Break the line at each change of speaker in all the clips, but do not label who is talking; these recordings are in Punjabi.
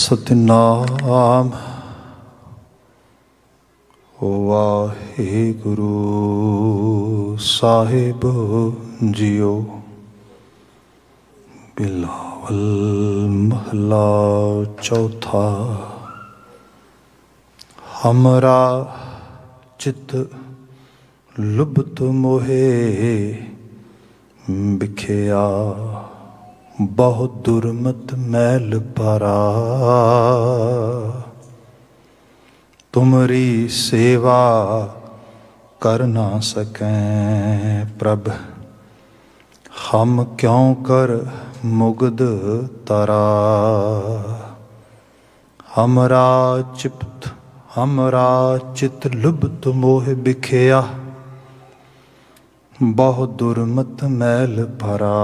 सतनाम वाहिगुरु साहिब जियो। बिलावल महला चौथा। हमरा चित लुब्त मोहे बिखिया, बहुत दुर्मत मैल पारा। तुमरी सेवा कर ना सकें प्रभ, हम क्यों कर मुग्ध तरा। हमरा चित लुब्त मोह बिखिया, बहुत दुर्मत मैल भरा।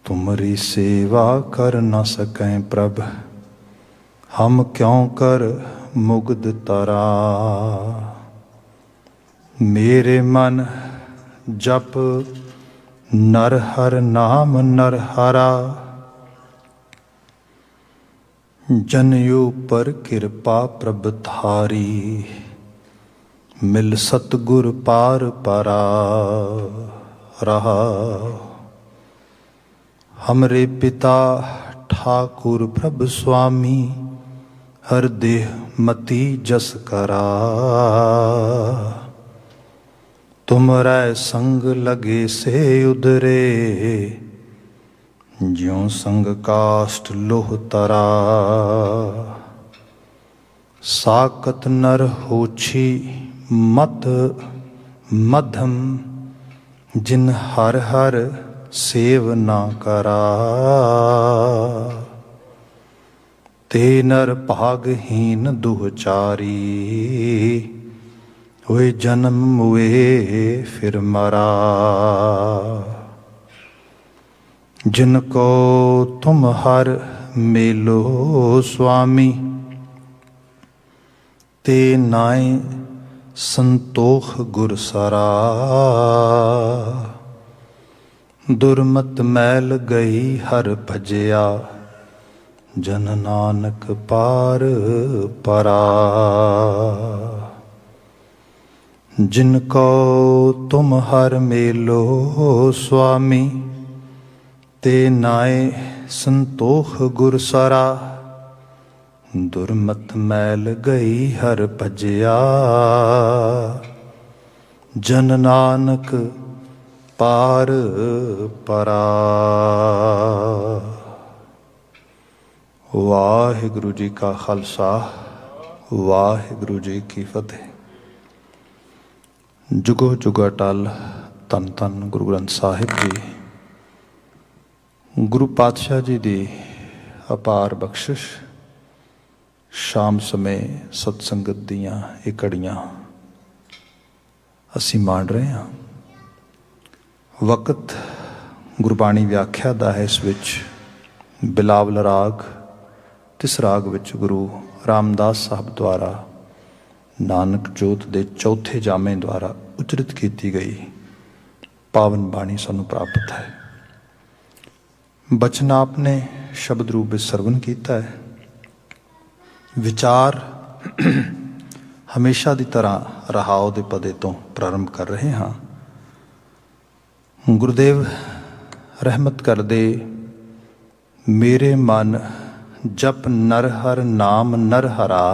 तुमरी सेवा कर न सकें प्रभ, हम क्यों कर मुग्ध तरा। मेरे मन जप नर हर नाम नर हरा, जनयु पर कृपा प्रभ थारी। मिल सतगुर पार परा रहा। हमरे पिता ठाकुर प्रभ स्वामी, हर देह मति जस करा। तुमरै संग लगे से उधरे, ज्यों संग काष्ठ लोह तरा। साकत नर होछी मत मध्यम, जिन हर हर सेव ना करा। ते नर भागहीन दुहचारी, हुए जन्म मुए फिर मरा। जिनको तुम हर मेलो स्वामी, ते नाय संतोख गुर सरा। दुर्मत मैल गई हर भजिया, जन नानक पार परा। जिनको तुम हर मेलो स्वामी, ते नाय संतोख गुर सरा। दुर्मत मैल गई हर भजिया, जन नानक पार परा। वाहिगुरु जी का खालसा, वाहिगुरु जी की फतेह। जुगो जुगा टल धन धन गुरु ग्रंथ साहिब जी। गुरु पातशाह जी की अपार बख्शिश। शाम समय सत्संगत दियाँ ਇਹ ਘੜੀਆਂ ਅਸੀਂ ਮਾਣ ਰਹੇ ਹਾਂ। ਵਕਤ ਗੁਰਬਾਣੀ ਵਿਆਖਿਆ ਦਾ ਹੈ। ਇਸ ਵਿੱਚ ਬਿਲਾਵਲ ਰਾਗ, ਤਿਸ ਰਾਗ ਵਿੱਚ ਗੁਰੂ ਰਾਮਦਾਸ ਸਾਹਿਬ ਦੁਆਰਾ ਨਾਨਕ ਜੋਤ ਦੇ ਚੌਥੇ ਜਾਮੇ ਦੁਆਰਾ ਉਚਰਿਤ ਕੀਤੀ ਗਈ ਪਾਵਨ ਬਾਣੀ ਸਾਨੂੰ ਪ੍ਰਾਪਤ ਹੈ। ਬਚਨ ਆਪ ਨੇ ਸ਼ਬਦ ਰੂਪ ਵਿੱਚ ਸਰਵਨ ਕੀਤਾ ਹੈ। ਵਿਚਾਰ ਹਮੇਸ਼ਾ ਦੀ ਤਰ੍ਹਾਂ ਰਹਾਉ ਦੇ ਪਦੇ ਤੋਂ ਪ੍ਰਾਰੰਭ ਕਰ ਰਹੇ ਹਾਂ। ਗੁਰਦੇਵ ਰਹਿਮਤ ਕਰਦੇ, ਮੇਰੇ ਮਨ ਜਪ ਨਰ ਹਰ ਨਾਮ ਨਰ ਹਰਾ।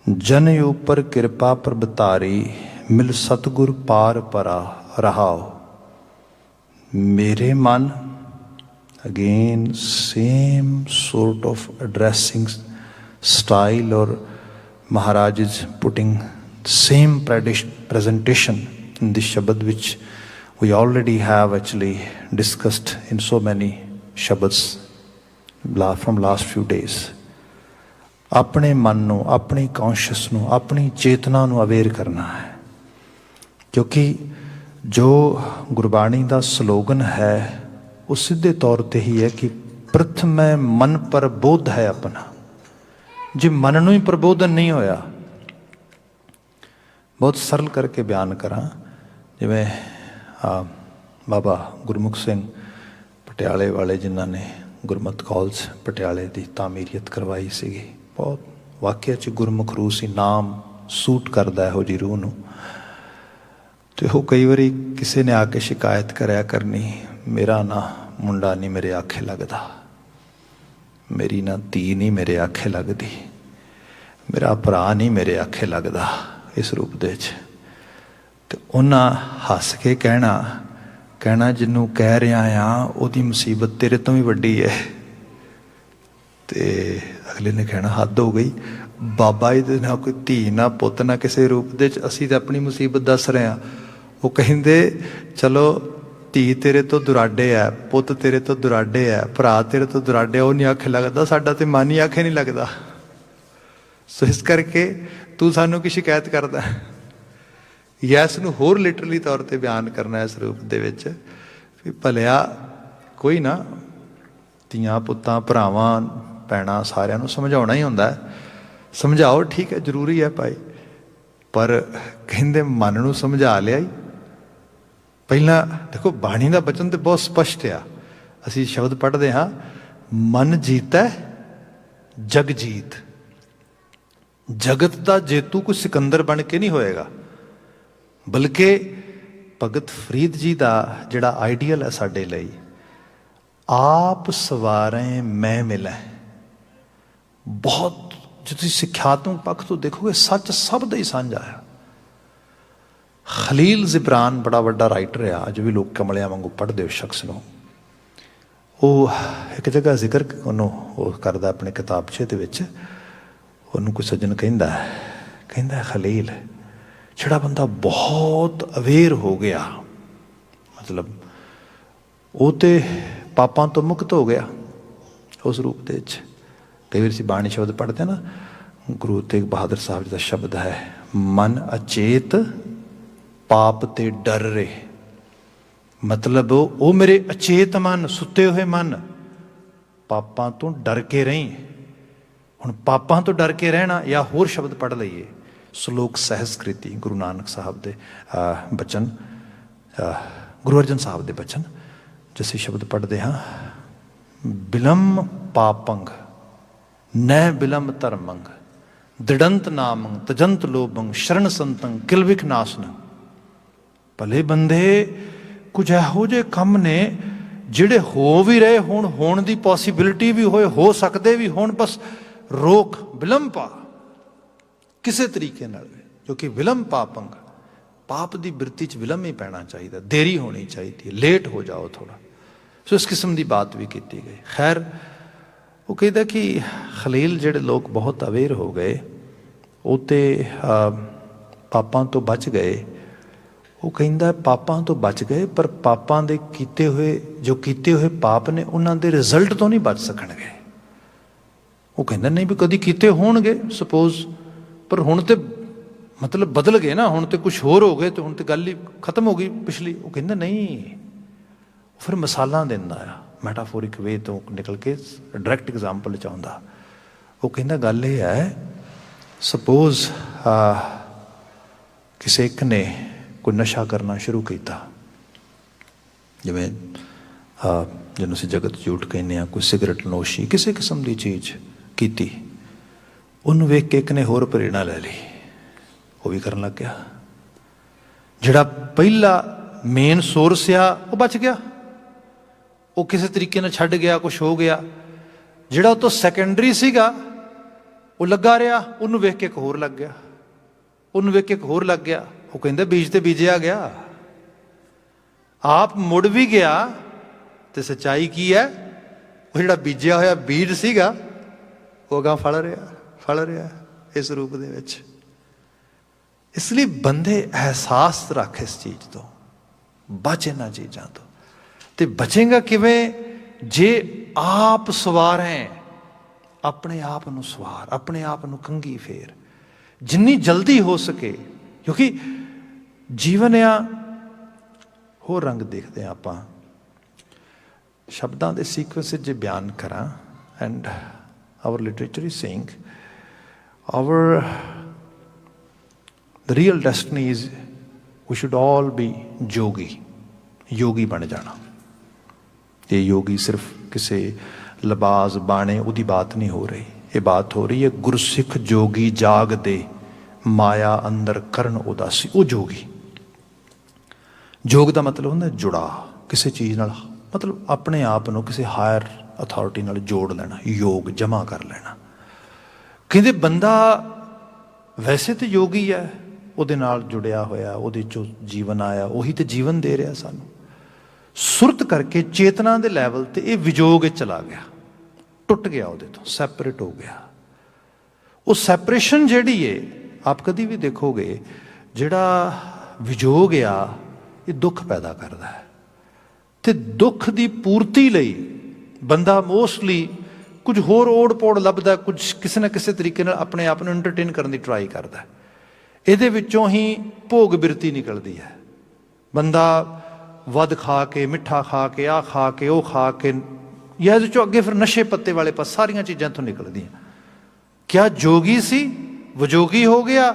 ਜਨ ਉਪਰ ਕਿਰਪਾ ਪ੍ਰਭ ਧਾਰੀ, ਮਿਲ ਸਤਗੁਰ ਪਾਰ ਪਰਾ ਰਹਾਉ। ਮੇਰੇ ਮਨ, again same sort of addressing style, or Maharaj is putting same presentation in this shabad which we already have actually discussed in so many shabads from last few days. ਆਪਣੇ ਮਨ ਨੂੰ, ਆਪਣੀ ਕੌਂਸ਼ੀਅਸ ਨੂੰ, ਆਪਣੀ ਚੇਤਨਾ ਨੂੰ ਅਵੇਅਰ ਕਰਨਾ ਹੈ। ਕਿਉਂਕਿ ਜੋ ਗੁਰਬਾਣੀ ਦਾ ਸਲੋਗਨ ਹੈ ਉਹ ਸਿੱਧੇ ਤੌਰ 'ਤੇ ਹੀ ਹੈ ਕਿ ਪ੍ਰਥਮੈ ਮਨ ਪ੍ਰਬੋਧ ਹੈ ਆਪਣਾ। ਜੇ ਮਨ ਨੂੰ ਹੀ ਪ੍ਰਬੋਧਨ ਨਹੀਂ ਹੋਇਆ, ਬਹੁਤ ਸਰਲ ਕਰਕੇ ਬਿਆਨ ਕਰਾਂ, ਜਿਵੇਂ ਬਾਬਾ ਗੁਰਮੁਖ ਸਿੰਘ ਪਟਿਆਲੇ ਵਾਲੇ ਜਿਨ੍ਹਾਂ ਨੇ ਗੁਰਮਤਿ ਕਾਲਜ ਪਟਿਆਲੇ ਦੀ ਤਾਮੀਰੀਅਤ ਕਰਵਾਈ ਸੀਗੀ, ਬਹੁਤ ਵਾਕਿਆ 'ਚ ਗੁਰਮੁਖ ਰੂਹ ਸੀ, ਨਾਮ ਸੂਟ ਕਰਦਾ ਇਹੋ ਜਿਹੀ ਰੂਹ ਨੂੰ। ਅਤੇ ਉਹ ਕਈ ਵਾਰੀ ਕਿਸੇ ਨੇ ਆ ਕੇ ਸ਼ਿਕਾਇਤ ਕਰਿਆ ਕਰਨੀ, ਮੇਰਾ ਨਾ ਮੁੰਡਾ ਨਹੀਂ ਮੇਰੇ ਆਖੇ ਲੱਗਦਾ, ਮੇਰੀ ਨਾ ਧੀ ਨਹੀਂ ਮੇਰੇ ਆਖੇ ਲੱਗਦੀ, ਮੇਰਾ ਭਰਾ ਨਹੀਂ ਮੇਰੇ ਆਖੇ ਲੱਗਦਾ, ਇਸ ਰੂਪ ਦੇ ਵਿੱਚ। ਅਤੇ ਉਹਨਾਂ ਹੱਸ ਕੇ ਕਹਿਣਾ ਜਿਹਨੂੰ ਕਹਿ ਰਿਹਾ ਆ ਉਹਦੀ ਮੁਸੀਬਤ ਤੇਰੇ ਤੋਂ ਵੀ ਵੱਡੀ ਹੈ। ਅਤੇ ਅਗਲੇ ਨੇ ਕਹਿਣਾ ਹੱਦ ਹੋ ਗਈ, ਬਾਬਾ ਜੀ ਦੇ ਨਾ ਕੋਈ ਧੀ ਨਾ ਪੁੱਤ ਨਾ ਕਿਸੇ ਰੂਪ ਦੇ 'ਚ, ਅਸੀਂ ਤਾਂ ਆਪਣੀ ਮੁਸੀਬਤ ਦੱਸ ਰਹੇ ਹਾਂ। ਉਹ ਕਹਿੰਦੇ ਚਲੋ ਧੀ ਤੇਰੇ ਤੋਂ ਦੁਰਾਡੇ ਹੈ, ਪੁੱਤ ਤੇਰੇ ਤੋਂ ਦੁਰਾਡੇ ਹੈ, ਭਰਾ ਤੇਰੇ ਤੋਂ ਦੁਰਾਡੇ, ਉਹ ਨਹੀਂ ਆਖੇ ਲੱਗਦਾ, ਸਾਡਾ ਤੇ ਮਨ ਹੀ ਆਖੇ ਨਹੀਂ ਲੱਗਦਾ। ਸੋ ਇਸ ਕਰਕੇ ਤੂੰ ਸਾਨੂੰ ਕੀ ਸ਼ਿਕਾਇਤ ਕਰਦਾ? ਯੈਸ ਨੂੰ ਹੋਰ ਲਿਟਰਲੀ ਤੌਰ 'ਤੇ ਬਿਆਨ ਕਰਨਾ ਇਸ ਰੂਪ ਦੇ ਵਿੱਚ ਵੀ ਭਲਿਆ ਕੋਈ ਨਾ, ਧੀਆਂ ਪੁੱਤਾਂ ਭਰਾਵਾਂ ਭੈਣਾਂ ਸਾਰਿਆਂ ਨੂੰ ਸਮਝਾਉਣਾ ਹੀ ਹੁੰਦਾ। ਸਮਝਾਓ, ਠੀਕ ਹੈ, ਜ਼ਰੂਰੀ ਹੈ ਭਾਈ, ਪਰ ਕਹਿੰਦੇ ਮਨ ਨੂੰ ਸਮਝਾ ਲਿਆ ਹੀ। ਪਹਿਲਾਂ ਦੇਖੋ ਬਾਣੀ ਦਾ ਬਚਨ ਤਾਂ ਬਹੁਤ ਸਪਸ਼ਟ ਆ, ਅਸੀਂ ਸ਼ਬਦ ਪੜ੍ਹਦੇ ਹਾਂ, ਮਨ ਜੀਤੈ ਜਗ ਜੀਤ। ਜਗਤ ਦਾ ਜੇਤੂ ਕੋਈ ਸਿਕੰਦਰ ਬਣ ਕੇ ਨਹੀਂ ਹੋਏਗਾ, ਬਲਕਿ ਭਗਤ ਫਰੀਦ ਜੀ ਦਾ ਜਿਹੜਾ ਆਈਡੀਅਲ ਹੈ ਸਾਡੇ ਲਈ, ਆਪ ਸਵਾਰੇ ਮੈਂ ਮਿਲੈ, ਬਹੁਤ ਜੇ ਤੁਸੀਂ ਸਿੱਖਿਆਤਮਕ ਪੱਖ ਤੋਂ ਦੇਖੋਗੇ ਸੱਚ ਸਭ ਦਾ ਹੀ ਸਾਂਝਾ ਹੈ। ਖਲੀਲ ਜ਼ਿਬਰਾਨ ਬੜਾ ਵੱਡਾ ਰਾਈਟਰ ਆ, ਅੱਜ ਵੀ ਲੋਕ ਕਮਲਿਆਂ ਵਾਂਗੂ ਪੜ੍ਹਦੇ ਉਸ ਸ਼ਖਸ ਨੂੰ। ਉਹ ਇੱਕ ਜਗ੍ਹਾ ਜ਼ਿਕਰ ਉਹਨੂੰ ਉਹ ਕਰਦਾ ਆਪਣੇ ਕਿਤਾਬਚੇ ਦੇ ਵਿੱਚ, ਉਹਨੂੰ ਕੋਈ ਸੱਜਣ ਕਹਿੰਦਾ ਖਲੀਲ, ਜਿਹੜਾ ਬੰਦਾ ਬਹੁਤ ਅਵੇਅਰ ਹੋ ਗਿਆ, ਮਤਲਬ ਉਹ ਤੇ ਪਾਪਾਂ ਤੋਂ ਮੁਕਤ ਹੋ ਗਿਆ ਉਸ ਰੂਪ ਦੇ ਵਿੱਚ। ਕਈ ਵਾਰ ਅਸੀਂ ਬਾਣੀ ਸ਼ਬਦ ਪੜ੍ਹਦੇ ਨਾ, ਗੁਰੂ ਤੇਗ ਬਹਾਦਰ ਸਾਹਿਬ ਜੀ ਦਾ ਸ਼ਬਦ ਹੈ, ਮਨ ਅਚੇਤ ਪਾਪ ਤੇ ਡਰ ਰਹੇ। ਮਤਲਬ ਉਹ ਮੇਰੇ ਅਚੇਤ ਮਨ, ਸੁੱਤੇ ਹੋਏ ਮਨ, ਪਾਪਾਂ ਤੋਂ ਡਰ ਕੇ ਰਹੀ। ਹੁਣ ਪਾਪਾਂ ਤੋਂ ਡਰ ਕੇ ਰਹਿਣਾ, ਜਾਂ ਹੋਰ ਸ਼ਬਦ ਪੜ੍ਹ ਲਈਏ, ਸ਼ਲੋਕ ਸਹਿਸਕ੍ਰਿਤੀ ਗੁਰੂ ਨਾਨਕ ਸਾਹਿਬ ਦੇ ਬਚਨ, ਗੁਰੂ ਅਰਜਨ ਸਾਹਿਬ ਦੇ ਬਚਨ, ਜਿਸ ਸ਼ਬਦ ਪੜ੍ਹਦੇ ਹਾਂ, ਬਿਲਮ ਪਾਪੰਗ ਨੈ ਬਿਲਮ ਧਰਮੰਗ, ਦ੍ਰਿੜੰਤ ਨਾਮੰ ਤਜੰਤ ਲੋਭੰ ਸ਼ਰਨ ਸੰਤੰ ਕਿਲਵਿਕ ਨਾਸਨ। ਭਲੇ ਬੰਦੇ, ਕੁਝ ਇਹੋ ਜਿਹੇ ਕੰਮ ਨੇ ਜਿਹੜੇ ਹੋ ਵੀ ਰਹੇ ਹੋਣ, ਹੋਣ ਦੀ ਪੋਸੀਬਿਲਿਟੀ ਵੀ ਹੋਏ, ਹੋ ਸਕਦੇ ਵੀ ਹੋਣ, ਬਸ ਰੋਕ ਵਿਲੰਬ ਪਾ ਕਿਸੇ ਤਰੀਕੇ ਨਾਲ, ਜੋ ਕਿ ਵਿਲੰਬ ਪਾਪੰਗ, ਪਾਪ ਦੀ ਬਿਰਤੀ 'ਚ ਵਿਲੰਬ ਹੀ ਪੈਣਾ ਚਾਹੀਦਾ, ਦੇਰੀ ਹੋਣੀ ਚਾਹੀਦੀ, ਲੇਟ ਹੋ ਜਾਓ ਥੋੜ੍ਹਾ। ਸੋ ਇਸ ਕਿਸਮ ਦੀ ਬਾਤ ਵੀ ਕੀਤੀ ਗਈ। ਖੈਰ, ਉਹ ਕਹਿੰਦਾ ਕਿ ਖਲੀਲ ਜਿਹੜੇ ਲੋਕ ਬਹੁਤ ਅਵੇਅਰ ਹੋ ਗਏ, ਉਹ ਤੇ ਪਾਪਾਂ ਤੋਂ ਬਚ ਗਏ। ਉਹ ਕਹਿੰਦਾ ਪਾਪਾਂ ਤੋਂ ਬਚ ਗਏ, ਪਰ ਪਾਪਾਂ ਦੇ ਕੀਤੇ ਹੋਏ ਪਾਪ ਨੇ, ਉਹਨਾਂ ਦੇ ਰਿਜ਼ਲਟ ਤੋਂ ਨਹੀਂ ਬਚ ਸਕਣਗੇ। ਉਹ ਕਹਿੰਦਾ ਨਹੀਂ ਵੀ ਕਦੀ ਕੀਤੇ ਹੋਣਗੇ ਸਪੋਜ਼, ਪਰ ਹੁਣ ਤੇ ਮਤਲਬ ਬਦਲ ਗਏ ਨਾ, ਹੁਣ ਤੇ ਕੁਛ ਹੋਰ ਹੋ ਗਏ, ਤੇ ਹੁਣ ਤੇ ਗੱਲ ਹੀ ਖਤਮ ਹੋ ਗਈ ਪਿਛਲੀ। ਉਹ ਕਹਿੰਦਾ ਨਹੀਂ, ਫਿਰ ਮਿਸਾਲਾਂ ਦਿੰਦਾ ਆ, ਮੈਟਾਫੋਰਿਕ ਵੇ ਤੋਂ ਨਿਕਲ ਕੇ ਡਾਇਰੈਕਟ ਐਗਜ਼ਾਮਪਲ 'ਚ ਆਉਂਦਾ। ਉਹ ਕਹਿੰਦਾ ਗੱਲ ਇਹ ਹੈ, ਸਪੋਜ਼ ਕਿਸੇ ਇੱਕ ਨੇ ਕੋਈ ਨਸ਼ਾ ਕਰਨਾ ਸ਼ੁਰੂ ਕੀਤਾ, ਜਿਵੇਂ ਜਿਹਨੂੰ ਅਸੀਂ ਜਗਤ ਝੂਠ ਕਹਿੰਦੇ ਹਾਂ, ਕੋਈ ਸਿਗਰਟ ਨੋਸ਼ੀ, ਕਿਸੇ ਕਿਸਮ ਦੀ ਚੀਜ਼ ਕੀਤੀ, ਉਹਨੂੰ ਵੇਖ ਕੇ ਇੱਕ ਨੇ ਹੋਰ ਪ੍ਰੇਰਣਾ ਲੈ ਲਈ, ਉਹ ਵੀ ਕਰਨ ਲੱਗ ਗਿਆ। ਜਿਹੜਾ ਪਹਿਲਾ ਮੇਨ ਸੋਰਸ ਆ ਉਹ ਬਚ ਗਿਆ, ਉਹ ਕਿਸੇ ਤਰੀਕੇ ਨਾਲ ਛੱਡ ਗਿਆ, ਕੁਛ ਹੋ ਗਿਆ। ਜਿਹੜਾ ਉਹ ਤੋਂ ਸੈਕੰਡਰੀ ਸੀਗਾ ਉਹ ਲੱਗਾ ਰਿਹਾ, ਉਹਨੂੰ ਵੇਖ ਕੇ ਇੱਕ ਹੋਰ ਲੱਗ ਗਿਆ, ਉਹਨੂੰ ਵੇਖ ਕੇ ਇੱਕ ਹੋਰ ਲੱਗ ਗਿਆ। ਉਹ ਕਹਿੰਦਾ ਬੀਜ ਤੇ ਬੀਜਿਆ ਗਿਆ, ਆਪ ਮੁੜ ਵੀ ਗਿਆ। ਤੇ ਸੱਚਾਈ ਕੀ ਹੈ, ਉਹ ਜਿਹੜਾ ਬੀਜਿਆ ਹੋਇਆ ਬੀਜ ਸੀਗਾ ਉਹ ਅਗਾਂਹ ਫਲ ਰਿਹਾ ਇਸ ਰੂਪ ਦੇ ਵਿੱਚ। ਇਸ ਲਈ ਬੰਦੇ ਅਹਿਸਾਸ ਰੱਖ ਇਸ ਚੀਜ਼ ਤੋਂ, ਬਚ ਇਹਨਾਂ ਚੀਜ਼ਾਂ ਤੋਂ। ਤੇ ਬਚੇਗਾ ਕਿਵੇਂ? ਜੇ ਆਪ ਸਵਾਰ ਹੈ, ਆਪਣੇ ਆਪ ਨੂੰ ਸਵਾਰ, ਆਪਣੇ ਆਪ ਨੂੰ ਕੰਘੀ ਫੇਰ, ਜਿੰਨੀ ਜਲਦੀ ਹੋ ਸਕੇ। ਕਿਉਂਕਿ ਜੀਵਨ ਆ, ਹੋਰ ਰੰਗ ਦੇਖਦੇ ਹਾਂ ਆਪਾਂ। ਸ਼ਬਦਾਂ ਦੇ ਸੀਕੁਐਂਸ ਜੇ ਬਿਆਨ ਕਰਾਂ, and our literature is saying our the real destiny is we should all be yogi ਬਣ ਜਾਣਾ। ये योगी सिर्फ किसी लिबास बाणे उदी बात नहीं हो रही, ये बात हो रही है गुरसिख जोगी जाग दे माया अंदर करन उदासी। वो जोगी, जोग का मतलब होंगे जुड़ा किसी चीज़ नाल, मतलब अपने आप को किसी हायर अथॉरिटी नाल जोड़ लेना, योग जमा कर लेना। कहते बंदा वैसे तो योगी है, ਉਹਦੇ ਨਾਲ जुड़िया होया, ਉਹਦੇ ਚੋਂ जीवन आया, ਉਹੀ तो जीवन दे रहा सानू। सुरत करके चेतना के लैवल ते ये विजोग चला गया, टुट गया, ਉਹਦੇ ਤੋਂ सैपरेट हो गया। वो सैपरेशन ਜਿਹੜੀ है आप कभी भी देखोगे, ਜਿਹੜਾ विजोग आ ये दुख पैदा करता है, तो दुख की पूर्ति लई बंदा मोस्टली कुछ होर ओड़ पोड़ लभदा, कुछ किसी ना किसी तरीके नाल अपने आप को एंटरटेन करने की ट्राई करता है। ਇਹਦੇ ਵਿੱਚੋਂ ही भोग बिरती निकलती है। बंदा वध खा के, मिठा खा के, आ खा के, वो खा के, या ਇਹਦੇ ਚੋਂ ਅੱਗੇ फिर नशे पत्ते वाले पास सारिया चीज़ां इत्थों निकलदियां। क्या जोगी सी विजोगी हो गया,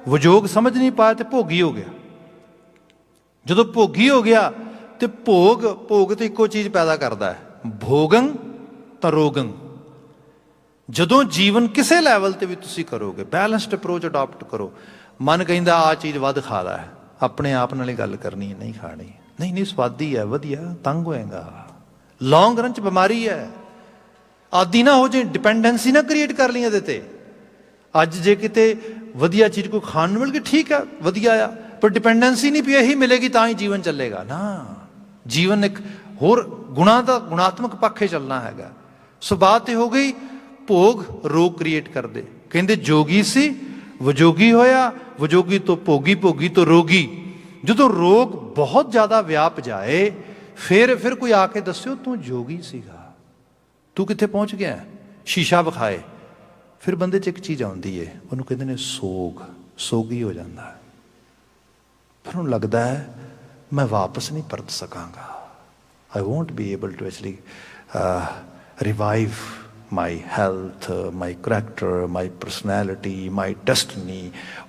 विजोग समझ नहीं पाया तो भोगी हो गया। ਜਦੋਂ ਭੋਗੀ हो गया तो भोग तो ਇੱਕੋ चीज़ पैदा करता है, भोगं तो रोगं। ਜਦੋਂ जीवन किसी लैवल ਤੇ भी ਤੁਸੀਂ करोगे, बैलेंस्ड अप्रोच अडॉप्ट करो। मन ਕਹਿੰਦਾ आ चीज़ ਵੱਧ खा ला है, अपने आप नाल गल करनी है, नहीं खानी, नहीं स्वादी है, वधिया, तंग होएगा, लॉन्ग रन च बीमारी है। आदि ना हो जाए, डिपेंडेंसी ना क्रिएट कर ली ਇਹਦੇ ਤੇ। ਅੱਜ ਜੇ ਕਿਤੇ वधिया चीज़ कोई खाण ਨੂੰ ਮਿਲ ਗਈ ठीक है, वधिया आ, पर डिपेंडेंसी नहीं भी यही मिलेगी तो ही जीवन चलेगा ना। जीवन एक होर गुणा का गुणात्मक पक्ष चलना है। सो बात हो गई भोग रोग क्रिएट कर दे। कहते जोगी सी विजोगी होया, विजोगी तो भोगी, भोगी तो रोगी। जो रोग बहुत ज़्यादा व्याप जाए फिर कोई आके दस्यो तू जोगी सीगा, तू कित्थे पहुँच गया, शीशा विखाए, फिर बंदे च एक चीज़ आती है, उन्होंने कहते हैं सोग, सोगी हो जाता है। फिर उन्हें लगता है मैं वापस नहीं परत सकांगा, I won't be able to actually revive my health, my character, my personality, my destiny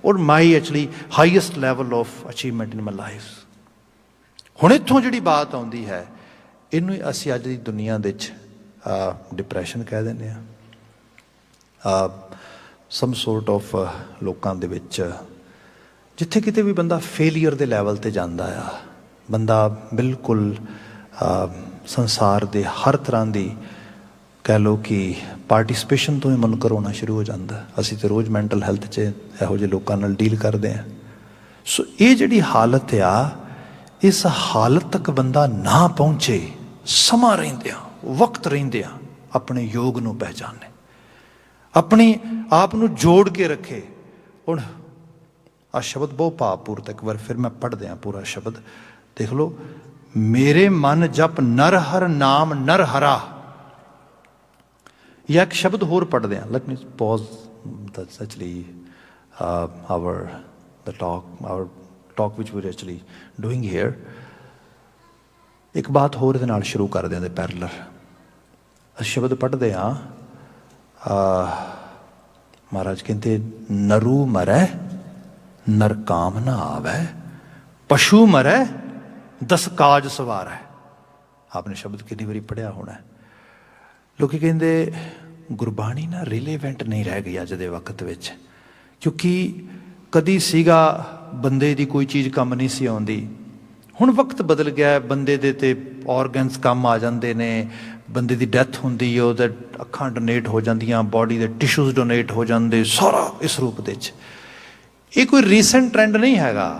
और my actually highest level of achievement in my life. हुण इत्थों जिहड़ी बात आउंदी है, इनू असीं अज दी दुनिया दे डिप्रैशन कह दिंदे आ। सम सोर्ट ऑफ लोकां दे विच जिथे किते भी बंदा फेलीयर दे लैवल ते जांदा आ, बंदा बिल्कुल संसार दे हर तरह की कह लो कि पार्टिसिपेशन तो ही मुनकर होना शुरू हो जाता। असीं तो रोज़ मैंटल हैल्थ च इहो जिहे लोकां नाल डील करते हैं। सो ये जिहड़ी हालत आ, इस हालत तक बंदा ना पहुँचे, समा रहिंदियां, वक्त रहिंदियां अपने योग नूं पहचाने, अपने आप नूं जोड़ के रखे। हुण आ शब्द बहुत भावपूर्त, एक बार फिर मैं पढ़ दिया पूरा शब्द, देख लो। मेरे मन जप नर हर नाम नर हरा। यह एक शब्द होर पढ़ दिया, let me pause that's actually our talk which we are actually doing here. एक बात होर दे नाल शुरू कर दें पैरलर शब्द पढ़ते हाँ। महाराज कहते नरू मरै नर काम ना आवे, पशु मरै दस काज सवारै। आपने शब्द कितनी बारी पढ़िया होना है। लोग कहते गुरबाणी ना रिलेवेंट नहीं रह गई अज दे वक्त विच, क्योंकि कदी सीगा बंदे दी कोई चीज़ कम नहीं सी आउंदी। हुण वक्त बदल गया, बंदे दे ते ऑर्गनस कम आ जाते ने, बंदे दी डैथ हुंदी है, उहदे अखां डोनेट हो जांदियां, बॉडी दे टिश्यूज़ डोनेट हो जाते, सारा इस रूप दे विच। ये कोई रीसेंट ट्रेंड नहीं हैगा।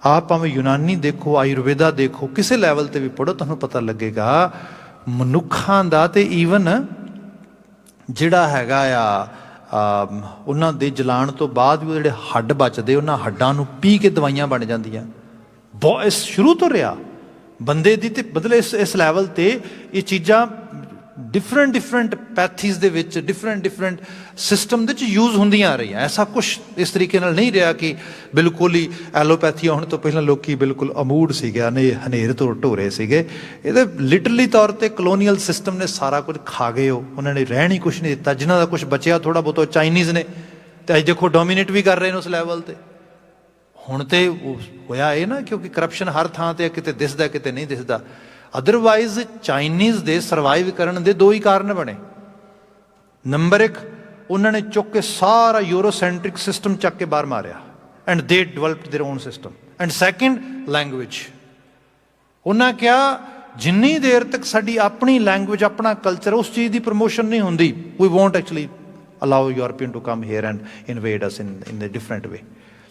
आप भावें यूनानी देखो, आयुर्वेदा देखो, किसी लैवल ते भी पढ़ो, तुहानूं पता लगेगा मनुखां दा ते ईवन जिहड़ा हैगा आ उन्हां दे जलाण तो बाद भी जिहड़े हड्ड बचदे, उन्हां हड्डां नूं पी के दवाइयां बन जांदियां। बहुत इस शुरू तो रहा बंदे दी, ते मतलब इस लैवल ते ये चीज़ां डिफरेंट पैथीज़ दे विच डिफरेंट सिस्टम दे च यूज़ होंदियां आ रही। ऐसा कुछ इस तरीके नाल नहीं रहा कि बिल्कुल ही एलोपैथी आने तो पहले लोग बिल्कुल अमूड सीगे, हनेर तो ढोरे सीगे। ये लिटरली तौर पर कलोनीअल सिस्टम ने सारा कुछ खा गए हो, उन्होंने रहन ही कुछ नहीं दिता। जिन्हों का कुछ बचिया थोड़ा बहुत चाइनीज़ ने, तो अज देखो डोमीनेट भी कर रहे हैं उस लैवल पर। हुण तो होया ये ना, क्योंकि करप्शन हर थां ते किते दिसदा किते नहीं दिसदा। ਅਦਰਵਾਈਜ਼ ਚਾਈਨੀਜ਼ ਦੇ ਸਰਵਾਈਵ ਕਰਨ ਦੇ ਦੋ ਹੀ ਕਾਰਨ ਬਣੇ। ਨੰਬਰ 1, ਉਹਨਾਂ ਨੇ ਚੁੱਕ ਕੇ ਸਾਰਾ ਯੂਰੋਸੈਂਟਰਿਕ ਸਿਸਟਮ ਚੱਕ ਕੇ ਬਾਹਰ ਮਾਰਿਆ ਐਂਡ ਦੇ developed their own system. And second, language. ਉਹਨਾਂ ਕਿਹਾ ਜਿੰਨੀ ਦੇਰ ਤੱਕ ਸਾਡੀ ਆਪਣੀ ਲੈਂਗੁਏਜ, ਆਪਣਾ ਕਲਚਰ, ਉਸ ਚੀਜ਼ ਦੀ ਪ੍ਰਮੋਸ਼ਨ ਨਹੀਂ ਹੁੰਦੀ, we won't actually allow European to come here and invade us in the different way.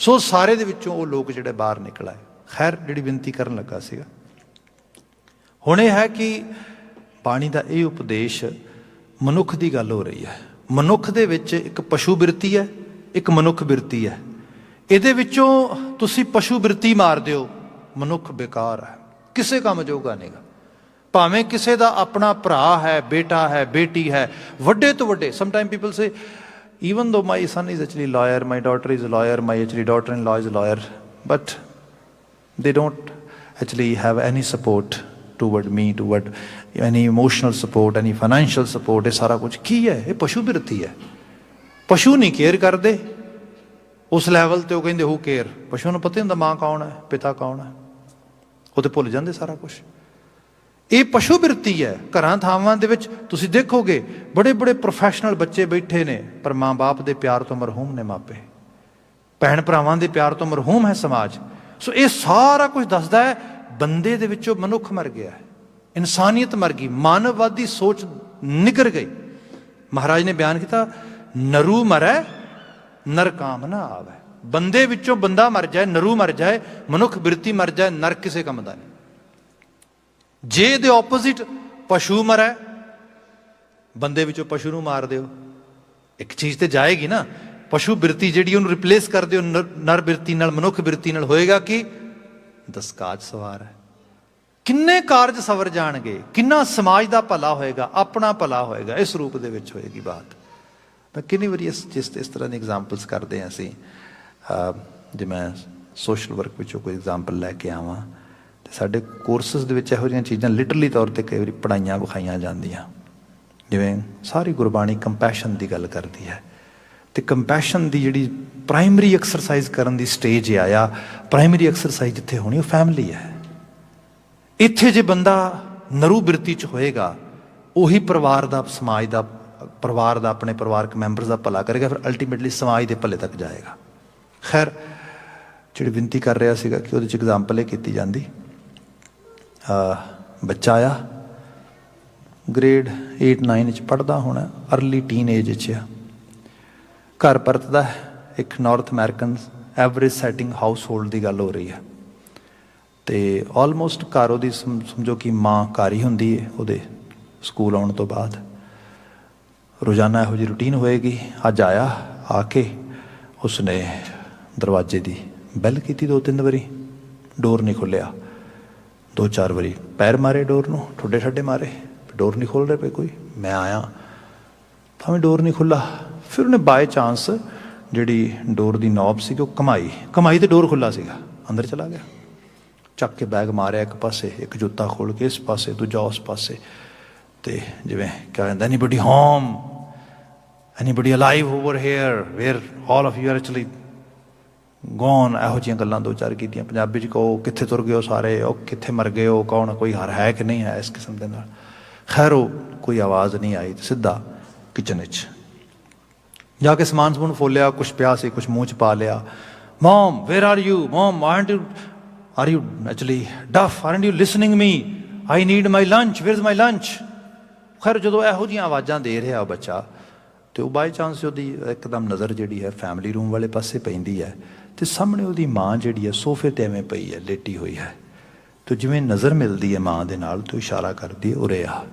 So ਸਾਰੇ ਦੇ ਵਿੱਚੋਂ ਉਹ ਲੋਕ ਜਿਹੜੇ ਬਾਹਰ ਨਿਕਲ ਆਏ। ਖੈਰ, ਜਿਹੜੀ ਬਿਨਤੀ ਕਰਨ ਲੱਗਾ ਸੀਗਾ ਹੁਣ ਇਹ ਹੈ ਕਿ ਬਾਣੀ ਦਾ ਇਹ ਉਪਦੇਸ਼ ਮਨੁੱਖ ਦੀ ਗੱਲ ਹੋ ਰਹੀ ਹੈ। ਮਨੁੱਖ ਦੇ ਵਿੱਚ ਇੱਕ ਪਸ਼ੂ ਬਿਰਤੀ ਹੈ, ਇੱਕ ਮਨੁੱਖ ਬਿਰਤੀ ਹੈ। ਇਹਦੇ ਵਿੱਚੋਂ ਤੁਸੀਂ ਪਸ਼ੂ ਬਿਰਤੀ ਮਾਰ ਦਿਓ, ਮਨੁੱਖ ਬੇਕਾਰ ਹੈ, ਕਿਸੇ ਕੰਮ ਜੋਗਾ ਨਹੀਂਗਾ। ਭਾਵੇਂ ਕਿਸੇ ਦਾ ਆਪਣਾ ਭਰਾ ਹੈ, ਬੇਟਾ ਹੈ, ਬੇਟੀ ਹੈ, ਵੱਡੇ ਤੋਂ ਵੱਡੇ। Sometime people say even though my son is actually lawyer, my daughter is a lawyer, my actually daughter-in-law is a lawyer, but they don't actually have any support toward me, toward any emotional support, any financial support। ਇਹ ਸਾਰਾ ਕੁਝ ਕੀ ਹੈ? ਇਹ ਪਸ਼ੂ ਬਿਰਤੀ ਹੈ। ਪਸ਼ੂ ਨਹੀਂ ਕੇਅਰ ਕਰਦੇ ਉਸ ਲੈਵਲ ਤੇ। ਉਹ ਕਹਿੰਦੇ ਹੂ ਕੇਅਰ। ਪਸ਼ੂ ਨੂੰ ਪਤਾ ਹੁੰਦਾ ਮਾਂ ਕੌਣ ਹੈ, ਪਿਤਾ ਕੌਣ ਹੈ, ਉਹ ਤੇ ਭੁੱਲ ਜਾਂਦੇ ਸਾਰਾ ਕੁਝ। ਇਹ ਪਸ਼ੂ ਬਿਰਤੀ ਹੈ। ਘਰਾਂ ਥਾਵਾਂ ਦੇ ਵਿੱਚ ਤੁਸੀਂ ਦੇਖੋਗੇ ਬੜੇ ਬੜੇ ਪ੍ਰੋਫੈਸ਼ਨਲ ਬੱਚੇ ਬੈਠੇ ਨੇ, ਪਰ ਮਾਂ ਬਾਪ ਦੇ ਪਿਆਰ ਤੋਂ ਮਰਹੂਮ ਨੇ ਮਾਪੇ, ਭੈਣ ਭਰਾਵਾਂ ਦੇ ਪਿਆਰ ਤੋਂ ਮਰਹੂਮ ਹੈ ਸਮਾਜ। ਸੋ ਇਹ ਸਾਰਾ ਕੁਝ ਦੱਸਦਾ ਹੈ ਬੰਦੇ ਦੇ ਵਿੱਚੋਂ ਮਨੁੱਖ ਮਰ ਗਿਆ ਹੈ, ਇਨਸਾਨੀਅਤ ਮਰ ਗਈ, ਮਾਨਵਵਾਦੀ ਸੋਚ ਨਿਕਰ ਗਈ। ਮਹਾਰਾਜ ਨੇ ਬਿਆਨ ਕੀਤਾ, ਨਰੂ ਮਰੈ ਨਰ ਕਾਮ ਨਾ ਆਵੇ। ਬੰਦੇ ਵਿੱਚੋਂ ਬੰਦਾ ਮਰ ਜਾਏ, ਨਰੂ ਮਰ ਜਾਏ, ਮਨੁੱਖ ਬਿਰਤੀ ਮਰ ਜਾਏ, ਨਰ ਕਿਸੇ ਕੰਮ ਦਾ ਨਹੀਂ। ਜੇ ਇਹਦੇ ਆਪੋਜ਼ਿਟ ਪਸ਼ੂ ਮਰੈ, ਬੰਦੇ ਵਿੱਚੋਂ ਪਸ਼ੂ ਨੂੰ ਮਾਰ ਦਿਓ, ਇੱਕ ਚੀਜ਼ ਤੇ ਜਾਏਗੀ ਨਾ। ਪਸ਼ੂ ਬਿਰਤੀ ਜਿਹੜੀ ਉਹਨੂੰ ਰਿਪਲੇਸ ਕਰ ਦਿਓ ਨਰ ਬਿਰਤੀ ਨਾਲ, ਮਨੁੱਖ ਬਿਰਤੀ ਨਾਲ, ਹੋਏਗਾ ਕਿ 10 ਕਾਜ ਸਵਾਰ ਹੈ। ਕਿੰਨੇ ਕਾਰਜ ਸਵਰ ਜਾਣਗੇ, ਕਿੰਨਾ ਸਮਾਜ ਦਾ ਭਲਾ ਹੋਏਗਾ, ਆਪਣਾ ਭਲਾ ਹੋਏਗਾ। ਇਸ ਰੂਪ ਦੇ ਵਿੱਚ ਹੋਏਗੀ ਬਾਤ। ਮੈਂ ਕਿੰਨੀ ਵਾਰੀ ਇਸ ਤਰ੍ਹਾਂ ਦੀ ਐਗਜ਼ਾਮਪਲਸ ਕਰਦੇ ਹਾਂ ਅਸੀਂ। ਜੇ ਮੈਂ ਸੋਸ਼ਲ ਵਰਕ ਵਿੱਚੋਂ ਕੋਈ ਐਗਜ਼ਾਮਪਲ ਲੈ ਕੇ ਆਵਾਂ, ਅਤੇ ਸਾਡੇ ਕੋਰਸਿਸ ਦੇ ਵਿੱਚ ਇਹੋ ਜਿਹੀਆਂ ਚੀਜ਼ਾਂ ਲਿਟਰਲੀ ਤੌਰ 'ਤੇ ਕਈ ਵਾਰੀ ਪੜ੍ਹਾਈਆਂ ਵਿਖਾਈਆਂ ਜਾਂਦੀਆਂ। ਜਿਵੇਂ ਸਾਰੀ ਗੁਰਬਾਣੀ ਕੰਪੈਸ਼ਨ ਦੀ ਗੱਲ ਕਰਦੀ ਹੈ, ਅਤੇ ਕੰਪੈਸ਼ਨ ਦੀ ਜਿਹੜੀ ਪ੍ਰਾਇਮਰੀ ਐਕਸਰਸਾਈਜ਼ ਕਰਨ ਦੀ ਸਟੇਜ ਆ, ਪ੍ਰਾਇਮਰੀ ਐਕਸਰਸਾਈਜ਼ ਜਿੱਥੇ ਹੋਣੀ ਉਹ ਫੈਮਿਲੀ ਹੈ। ਇੱਥੇ ਜੇ ਬੰਦਾ ਨਰੂ ਬਿਰਤੀ 'ਚ ਹੋਏਗਾ, ਉਹੀ ਪਰਿਵਾਰ ਦਾ, ਸਮਾਜ ਦਾ, ਪਰਿਵਾਰ ਦਾ, ਆਪਣੇ ਪਰਿਵਾਰਕ ਮੈਂਬਰਸ ਦਾ ਭਲਾ ਕਰੇਗਾ, ਫਿਰ ਅਲਟੀਮੇਟਲੀ ਸਮਾਜ ਦੇ ਭਲੇ ਤੱਕ ਜਾਏਗਾ। ਖੈਰ, ਜਿਹੜੀ ਬੇਨਤੀ ਕਰ ਰਿਹਾ ਸੀਗਾ ਕਿ ਉਹਦੇ 'ਚ ਐਗਜ਼ਾਮਪਲ ਇਹ ਕੀਤੀ ਜਾਂਦੀ, ਬੱਚਾ ਆਇਆ, ਗ੍ਰੇਡ 8-9 'ਚ ਪੜ੍ਹਦਾ ਹੋਣਾ, ਅਰਲੀ ਟੀਨ ਏਜ 'ਚ ਆ, ਘਰ ਪਰਤਦਾ। ਇੱਕ north American average setting house hold ਦੀ ਗੱਲ ਹੋ ਰਹੀ ਹੈ, ਅਤੇ ਆਲਮੋਸਟ ਘਰ ਉਹਦੀ ਸਮਝੋ ਕਿ ਮਾਂ ਘਰ ਹੀ ਹੁੰਦੀ ਹੈ ਉਹਦੇ ਸਕੂਲ ਆਉਣ ਤੋਂ ਬਾਅਦ। ਰੋਜ਼ਾਨਾ ਇਹੋ ਜਿਹੀ ਰੂਟੀਨ ਹੋਏਗੀ। ਅੱਜ ਆਇਆ, ਆ ਕੇ ਉਸਨੇ ਦਰਵਾਜ਼ੇ ਦੀ ਬੈਲ ਕੀਤੀ 2-3 ਵਾਰੀ, ਡੋਰ ਨਹੀਂ ਖੁੱਲ੍ਹਿਆ। 2-4 ਵਾਰੀ ਪੈਰ ਮਾਰੇ ਡੋਰ ਨੂੰ, ਠੁੱਡੇ ਠੱਡੇ ਮਾਰੇ, ਡੋਰ ਨਹੀਂ ਖੋਲ੍ਹ ਰਹੇ ਪਏ ਕੋਈ। ਮੈਂ ਆਇਆ, ਭਾਵੇਂ ਡੋਰ ਨਹੀਂ ਖੁੱਲ੍ਹਾ। ਫਿਰ ਉਹਨੇ ਬਾਏ ਚਾਂਸ ਜਿਹੜੀ ਡੋਰ ਦੀ ਨੌਬ ਸੀਗੀ ਉਹ ਘਮਾਈ ਤੇ ਡੋਰ ਖੁੱਲ੍ਹਾ ਸੀਗਾ। ਅੰਦਰ ਚਲਾ ਗਿਆ, ਚੱਕ ਕੇ ਬੈਗ ਮਾਰਿਆ ਇੱਕ ਪਾਸੇ, ਇੱਕ ਜੁੱਤਾ ਖੋਲ੍ਹ ਕੇ ਇਸ ਪਾਸੇ, ਦੂਜਾ ਉਸ ਪਾਸੇ। ਅਤੇ ਜਿਵੇਂ ਕਿਹਾ ਜਾਂਦਾ, anybody home, anybody alive over here, where all of you are actually gone. ਇਹੋ ਜਿਹੀਆਂ ਗੱਲਾਂ 2-4 ਕੀਤੀਆਂ। ਪੰਜਾਬੀ 'ਚ ਕਹੋ ਕਿੱਥੇ ਤੁਰ ਗਏ ਹੋ ਸਾਰੇ, ਉਹ ਕਿੱਥੇ ਮਰ ਗਏ ਹੋ, ਕੌਣ, ਕੋਈ ਹਰ ਹੈ ਕਿ ਨਹੀਂ ਹੈ, ਇਸ ਕਿਸਮ ਦੇ ਨਾਲ। ਖੈਰ, ਉਹ ਕੋਈ ਆਵਾਜ਼ ਨਹੀਂ ਆਈ। ਸਿੱਧਾ ਕਿਚਨ ਵਿੱਚ ਜਾ ਕੇ ਸਮਾਨ ਸਮੂਨ ਫੋਲਿਆ, ਕੁਛ ਪਿਆ ਸੀ, ਕੁਛ ਮੂੰਹ 'ਚ ਪਾ ਲਿਆ। Mom, where are you? Mom, are you actually deaf? Aren't you listening me? I need my lunch, where is my lunch? ਖੈਰ, ਜਦੋਂ ਇਹੋ ਜਿਹੀਆਂ ਆਵਾਜ਼ਾਂ ਦੇ ਰਿਹਾ ਉਹ ਬੱਚਾ, ਅਤੇ ਉਹ ਬਾਈ ਚਾਂਸ ਉਹਦੀ ਇੱਕਦਮ ਨਜ਼ਰ ਜਿਹੜੀ ਹੈ ਫੈਮਿਲੀ ਰੂਮ ਵਾਲੇ ਪਾਸੇ ਪੈਂਦੀ ਹੈ, ਅਤੇ ਸਾਹਮਣੇ ਉਹਦੀ ਮਾਂ ਜਿਹੜੀ ਹੈ ਸੋਫੇ 'ਤੇ ਐਵੇਂ ਪਈ ਹੈ, ਲੇਟੀ ਹੋਈ ਹੈ। ਅਤੇ ਜਿਵੇਂ ਨਜ਼ਰ ਮਿਲਦੀ ਹੈ ਮਾਂ ਦੇ ਨਾਲ, ਤੋਂ ਇਸ਼ਾਰਾ ਕਰਦੀ ਹੈ ਉਰੇ ਆ।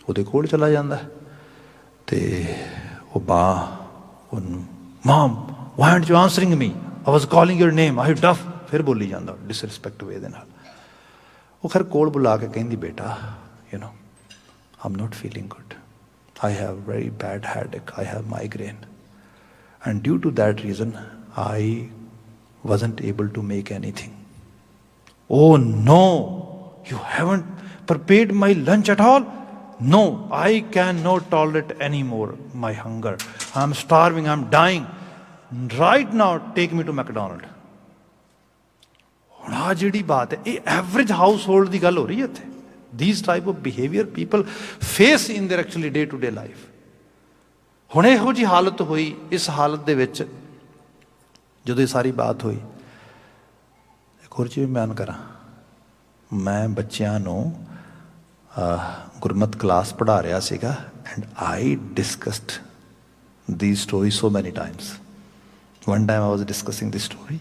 ਉਹਦੇ ਕੋਲ ਚਲਾ ਜਾਂਦਾ, ਅਤੇ ਉਹ ਮਾਂ ਉਹਨੂੰ, mum why aren't you answering me? I was calling your name, are you deaf? ਫਿਰ ਬੋਲੀ ਜਾਂਦਾ ਡਿਸਰਿਸਪੈਕਟ ਵੇ ਦੇ ਨਾਲ। ਉਹ ਖੈਰ ਕੋਲ ਬੁਲਾ ਕੇ ਕਹਿੰਦੀ, ਬੇਟਾ, you know, I'm not feeling good. I have very bad headache. I have migraine. And due to that reason, I wasn't able to make anything. Oh no, you haven't prepared my lunch at all? No, I cannot tolerate anymore my hunger. I'm starving, I'm dying. Right now, take me to McDonald's. ਹੁਣ ਆਹ ਜਿਹੜੀ ਬਾਤ ਹੈ, ਇਹ ਐਵਰੇਜ ਹਾਊਸ ਹੋਲਡ ਦੀ ਗੱਲ ਹੋ ਰਹੀ ਹੈ ਇੱਥੇ। These type of behavior people face in their actually day to day life. ਹੁਣ ਇਹੋ ਜਿਹੀ ਹਾਲਤ ਹੋਈ, ਇਸ ਹਾਲਤ ਦੇ ਵਿੱਚ ਜਦੋਂ ਇਹ ਸਾਰੀ ਬਾਤ ਹੋਈ, ਇੱਕ ਹੋਰ ਚੀਜ਼ ਬਿਆਨ ਕਰਾਂ। ਮੈਂ ਬੱਚਿਆਂ ਨੂੰ ਗੁਰਮਤ ਕਲਾਸ ਪੜ੍ਹਾ ਰਿਹਾ ਸੀਗਾ and I discussed the story ਸੋ ਮੈਨੀ ਟਾਈਮਸ। ਵਨ ਟਾਈਮ ਆਈ ਵਾਜ਼ ਡਿਸਕਸਿੰਗ ਦੀ ਸਟੋਰੀ,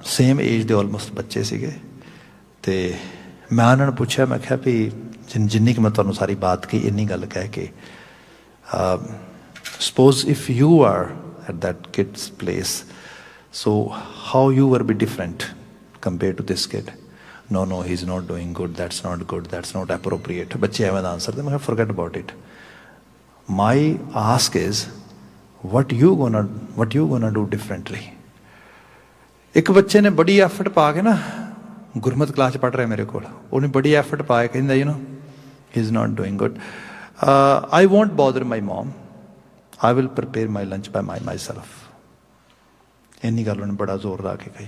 ਸੇਮ ਏਜ ਦੇ ਆਲਮੋਸਟ ਬੱਚੇ ਸੀਗੇ, ਅਤੇ ਮੈਂ ਉਹਨਾਂ ਨੂੰ ਪੁੱਛਿਆ, ਮੈਂ ਕਿਹਾ ਵੀ ਜਿੰਨੀ ਕੁ ਮੈਂ ਤੁਹਾਨੂੰ ਸਾਰੀ ਬਾਤ ਕਹੀ, ਇੰਨੀ ਗੱਲ ਕਹਿ ਕੇ, suppose if you are at that kid's place, so how you will be different compared to this kid? No, he's not doing good, that's not good, that's not appropriate. ਬੱਚੇ ਐਵੇਂ ਦਾ ਆਨਸਰ ਦੇ। ਮੈਂ ਕਿਹਾ forget about it. My ask is what you gonna do differently? ਇੱਕ ਬੱਚੇ ਨੇ ਬੜੀ ਐਫਰਟ ਪਾ ਕੇ ਨਾ, ਗੁਰਮਤ ਕਲਾਸ 'ਚ ਪੜ੍ਹ ਰਿਹਾ ਮੇਰੇ ਕੋਲ, ਉਹਨੇ ਬੜੀ ਐਫਰਟ ਪਾ ਕੇ ਕਹਿੰਦਾ, you know, he's not doing good. I won't bother my mom. I will prepare my lunch by myself. ਇੰਨੀ ਗੱਲ ਉਹਨੇ ਬੜਾ ਜ਼ੋਰ ਲਾ ਕੇ ਕਹੀ।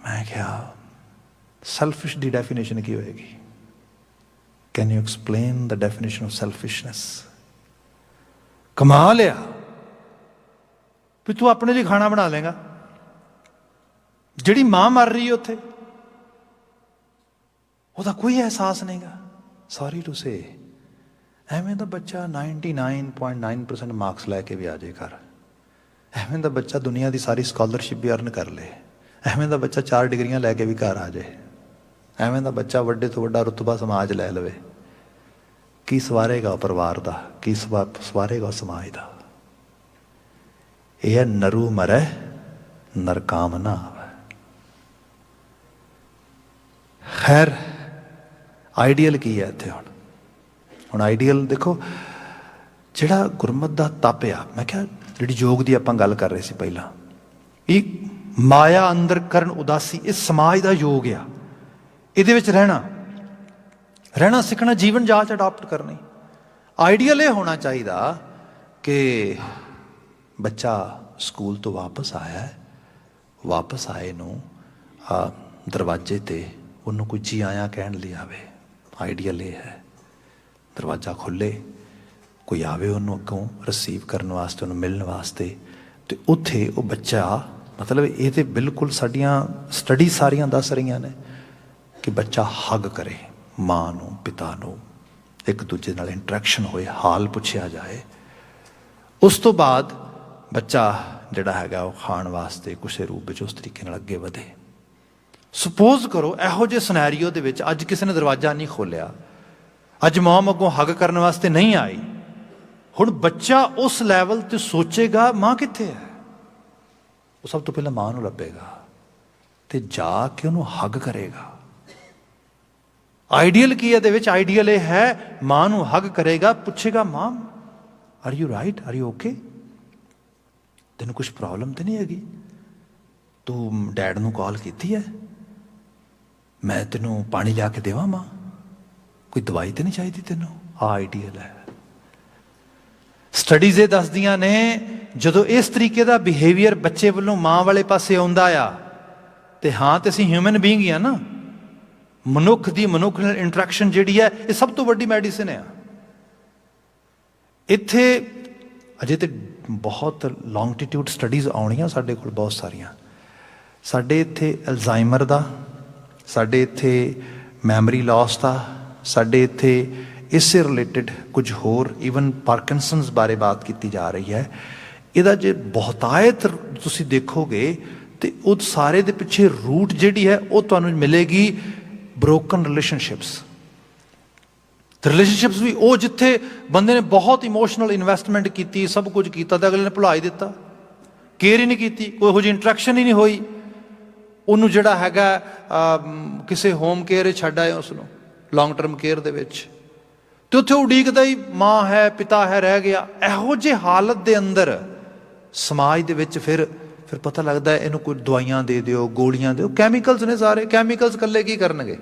ਮੈਂ ਕਿਹਾ ਸੈਲਫਿਸ਼ ਦੀ ਡੈਫੀਨੇਸ਼ਨ ਕੀ ਹੋਏਗੀ? Can you explain the definition of selfishness? ਕਮਾਲ ਆ ਵੀ ਤੂੰ ਆਪਣੇ ਲਈ ਖਾਣਾ ਬਣਾ ਲੇਗਾ, ਜਿਹੜੀ ਮਾਂ ਮਰ ਰਹੀ ਉੱਥੇ ਉਹਦਾ ਕੋਈ ਅਹਿਸਾਸ ਨਹੀਂਗਾ। ਸੌਰੀ ਟੂ ਸੇ, ਐਵੇਂ ਦਾ ਬੱਚਾ 99.9% ਮਾਰਕਸ ਲੈ ਕੇ ਵੀ ਆ ਜਾਏ ਘਰ, ਐਵੇਂ ਦਾ ਬੱਚਾ ਦੁਨੀਆ ਦੀ ਸਾਰੀ ਸਕਾਲਰਸ਼ਿਪ ਵੀ ਅਰਨ ਕਰ ਲੇ, ਐਵੇਂ ਦਾ ਬੱਚਾ 4 ਡਿਗਰੀਆਂ ਲੈ ਕੇ ਵੀ ਘਰ ਆ ਜਾਏ, ਐਵੇਂ ਦਾ ਬੱਚਾ ਵੱਡੇ ਤੋਂ ਵੱਡਾ ਰੁਤਬਾ ਸਮਾਜ ਲੈ ਲਵੇ, ਕੀ ਸਵਾਰੇਗਾ ਪਰਿਵਾਰ ਦਾ, ਕੀ ਸਵਾਰੇਗਾ ਸਮਾਜ ਦਾ? ਇਹ ਹੈ ਨਰੂ ਮਰੈ ਨਰ ਕਾਮ ਨਾ ਆਵੇ। ਖੈਰ ਆਈਡੀਅਲ ਕੀ ਹੈ ਇੱਥੇ? ਹੁਣ ਆਈਡੀਅਲ ਦੇਖੋ, ਜਿਹੜਾ ਗੁਰਮਤ ਦਾ ਤਪ ਆ, ਮੈਂ ਕਿਹਾ ਜਿਹੜੀ ਯੋਗ ਦੀ ਆਪਾਂ ਗੱਲ ਕਰ ਰਹੇ ਸੀ ਪਹਿਲਾਂ, ਇਹ ਮਾਇਆ ਅੰਦਰ ਕਰਨ ਉਦਾਸੀ, ਇਹ ਸਮਾਜ ਦਾ ਯੋਗ ਆ। ਇਹਦੇ ਵਿੱਚ ਰਹਿਣਾ ਸਿੱਖਣਾ, ਜੀਵਨ ਜਾਚ ਅਡਾਪਟ ਕਰਨੀ। ਆਈਡੀਅਲ ਇਹ ਹੋਣਾ ਚਾਹੀਦਾ ਕਿ ਬੱਚਾ ਸਕੂਲ ਤੋਂ ਵਾਪਸ ਆਇਆ ਹੈ, ਵਾਪਸ ਆਏ ਨੂੰ ਦਰਵਾਜ਼ੇ 'ਤੇ ਉਹਨੂੰ ਕੋਈ ਜੀ ਆਇਆ ਕਹਿਣ ਲਈ ਆਵੇ। ਆਈਡੀਅਲ ਇਹ ਹੈ, ਦਰਵਾਜ਼ਾ ਖੁੱਲ੍ਹੇ, ਕੋਈ ਆਵੇ ਉਹਨੂੰ ਅੱਗੋਂ ਰਿਸੀਵ ਕਰਨ ਵਾਸਤੇ, ਉਹਨੂੰ ਮਿਲਣ ਵਾਸਤੇ, ਅਤੇ ਉੱਥੇ ਉਹ ਬੱਚਾ, ਮਤਲਬ ਇਹ ਤਾਂ ਬਿਲਕੁਲ ਸਾਡੀਆਂ ਸਟੱਡੀ ਸਾਰੀਆਂ ਦੱਸ ਰਹੀਆਂ ਨੇ ਕਿ ਬੱਚਾ ਹੱਗ ਕਰੇ ਮਾਂ ਨੂੰ, ਪਿਤਾ ਨੂੰ, ਇੱਕ ਦੂਜੇ ਨਾਲ ਇੰਟਰੈਕਸ਼ਨ ਹੋਏ, ਹਾਲ ਪੁੱਛਿਆ ਜਾਏ। ਉਸ ਤੋਂ ਬਾਅਦ ਬੱਚਾ ਜਿਹੜਾ ਹੈਗਾ ਉਹ ਖਾਣ ਵਾਸਤੇ ਕਿਸੇ ਰੂਪ ਵਿੱਚ ਉਸ ਤਰੀਕੇ ਨਾਲ ਅੱਗੇ ਵਧੇ। ਸਪੋਜ਼ ਕਰੋ ਇਹੋ ਜਿਹੇ ਸਿਨੈਰੀਓ ਦੇ ਵਿੱਚ ਅੱਜ ਕਿਸੇ ਨੇ ਦਰਵਾਜ਼ਾ ਨਹੀਂ ਖੋਲ੍ਹਿਆ, ਅੱਜ ਮੌਮ ਅੱਗੋਂ ਹੱਗ ਕਰਨ ਵਾਸਤੇ ਨਹੀਂ ਆਈ, ਹੁਣ ਬੱਚਾ ਉਸ ਲੈਵਲ 'ਤੇ ਸੋਚੇਗਾ ਮਾਂ ਕਿੱਥੇ ਹੈ? ਉਹ ਸਭ ਤੋਂ ਪਹਿਲਾਂ ਮਾਂ ਨੂੰ ਲੱਭੇਗਾ ਅਤੇ ਜਾ ਕੇ ਉਹਨੂੰ ਹੱਗ ਕਰੇਗਾ। ਆਈਡੀਅਲ ਕੀ ਇਹਦੇ ਵਿੱਚ? ਆਈਡੀਅਲ ਇਹ ਹੈ ਮਾਂ ਨੂੰ ਹੱਗ ਕਰੇਗਾ, ਪੁੱਛੇਗਾ mom are you right, are you okay, ਤੈਨੂੰ ਕੁਛ ਪ੍ਰੋਬਲਮ ਤਾਂ ਨਹੀਂ ਹੈਗੀ? ਤੂੰ ਡੈਡ ਨੂੰ ਕਾਲ ਕੀਤੀ ਹੈ? ਮੈਂ ਤੈਨੂੰ ਪਾਣੀ ਲਿਆ ਕੇ ਦੇਵਾਂ ਮਾਂ? ਕੋਈ ਦਵਾਈ ਤਾਂ ਨਹੀਂ ਚਾਹੀਦੀ ਤੈਨੂੰ? ਆਹ ਆਈਡੀਅਲ ਹੈ। ਸਟੱਡੀਜ਼ ਇਹ ਦੱਸਦੀਆਂ ਨੇ ਜਦੋਂ ਇਸ ਤਰੀਕੇ ਦਾ ਬਿਹੇਵੀਅਰ ਬੱਚੇ ਵੱਲੋਂ ਮਾਂ ਵਾਲੇ ਪਾਸੇ ਆਉਂਦਾ ਆ, ਤੇ ਹਾਂ ਤੇ ਅਸੀਂ ਹਿਊਮਨ ਬੀਇੰਗ ਹੀ ਆ ਨਾ, ਮਨੁੱਖ ਦੀ ਮਨੁੱਖ ਨਾਲ ਇੰਟਰੈਕਸ਼ਨ ਜਿਹੜੀ ਹੈ ਇਹ ਸਭ ਤੋਂ ਵੱਡੀ ਮੈਡੀਸਿਨ ਆ। ਇੱਥੇ ਅਜੇ ਤੇ ਬਹੁਤ ਲੌਂਗਟੀਟਿਊਡ ਸਟੱਡੀਜ਼ ਆਉਣੀਆਂ ਸਾਡੇ ਕੋਲ, ਬਹੁਤ ਸਾਰੀਆਂ। ਸਾਡੇ ਇੱਥੇ ਅਲਜ਼ਾਈਮਰ ਦਾ, ਸਾਡੇ ਇੱਥੇ ਮੈਮਰੀ ਲਾਸ ਦਾ, ਸਾਡੇ ਇੱਥੇ ਇਸੇ ਰਿਲੇਟਿਡ ਕੁਝ ਹੋਰ, ਈਵਨ ਪਾਰਕਿੰਸਨਸ ਬਾਰੇ ਬਾਤ ਕੀਤੀ ਜਾ ਰਹੀ ਹੈ। ਇਹਦਾ ਜੇ ਬਹੁਤਾਇਤ ਤੁਸੀਂ ਦੇਖੋਗੇ ਤੇ ਉਹ ਸਾਰੇ ਦੇ ਪਿੱਛੇ ਰੂਟ ਜਿਹੜੀ ਹੈ ਉਹ ਤੁਹਾਨੂੰ ਮਿਲੇਗੀ ਬ੍ਰੋਕਨ ਰਿਲੇਸ਼ਨਸ਼ਿਪਸ। ਤੇ ਰਿਲੇਸ਼ਨਸ਼ਿਪਸ ਵੀ ਉਹ ਜਿੱਥੇ ਬੰਦੇ ਨੇ ਬਹੁਤ ਇਮੋਸ਼ਨਲ ਇਨਵੈਸਟਮੈਂਟ ਕੀਤੀ, ਸਭ ਕੁਝ ਕੀਤਾ, ਤੇ ਅਗਲੇ ਨੇ ਭੁਲਾ ਹੀ ਦਿੱਤਾ, ਕੇਅਰ ਹੀ ਨਹੀਂ ਕੀਤੀ, ਕੋਈ ਇਹੋ ਜਿਹੀ ਇੰਟਰੈਕਸ਼ਨ ਹੀ ਨਹੀਂ ਹੋਈ। ਉਹਨੂੰ ਜਿਹੜਾ ਹੈਗਾ ਕਿਸੇ ਹੋਮ ਕੇਅਰ ਛੱਡ ਆਏ ਉਸਨੂੰ ਲੌਂਗ ਟਰਮ ਕੇਅਰ ਦੇ ਵਿੱਚ, ਤੇ ਉੱਥੇ ਉਡੀਕਦਾ ਹੀ ਮਾਂ ਹੈ, ਪਿਤਾ ਹੈ, ਰਹਿ ਗਿਆ। ਇਹੋ ਜਿਹੇ ਹਾਲਤ ਦੇ ਅੰਦਰ ਸਮਾਜ ਦੇ ਵਿੱਚ ਫਿਰ ਪਤਾ ਲੱਗਦਾ ਇਹਨੂੰ ਕੋਈ ਦਵਾਈਆਂ ਦੇ ਦਿਓ, ਗੋਲੀਆਂ ਦਿਓ, ਕੈਮੀਕਲਸ ਨੇ ਸਾਰੇ। ਕੈਮੀਕਲਸ ਇਕੱਲੇ ਕੀ ਕਰਨਗੇ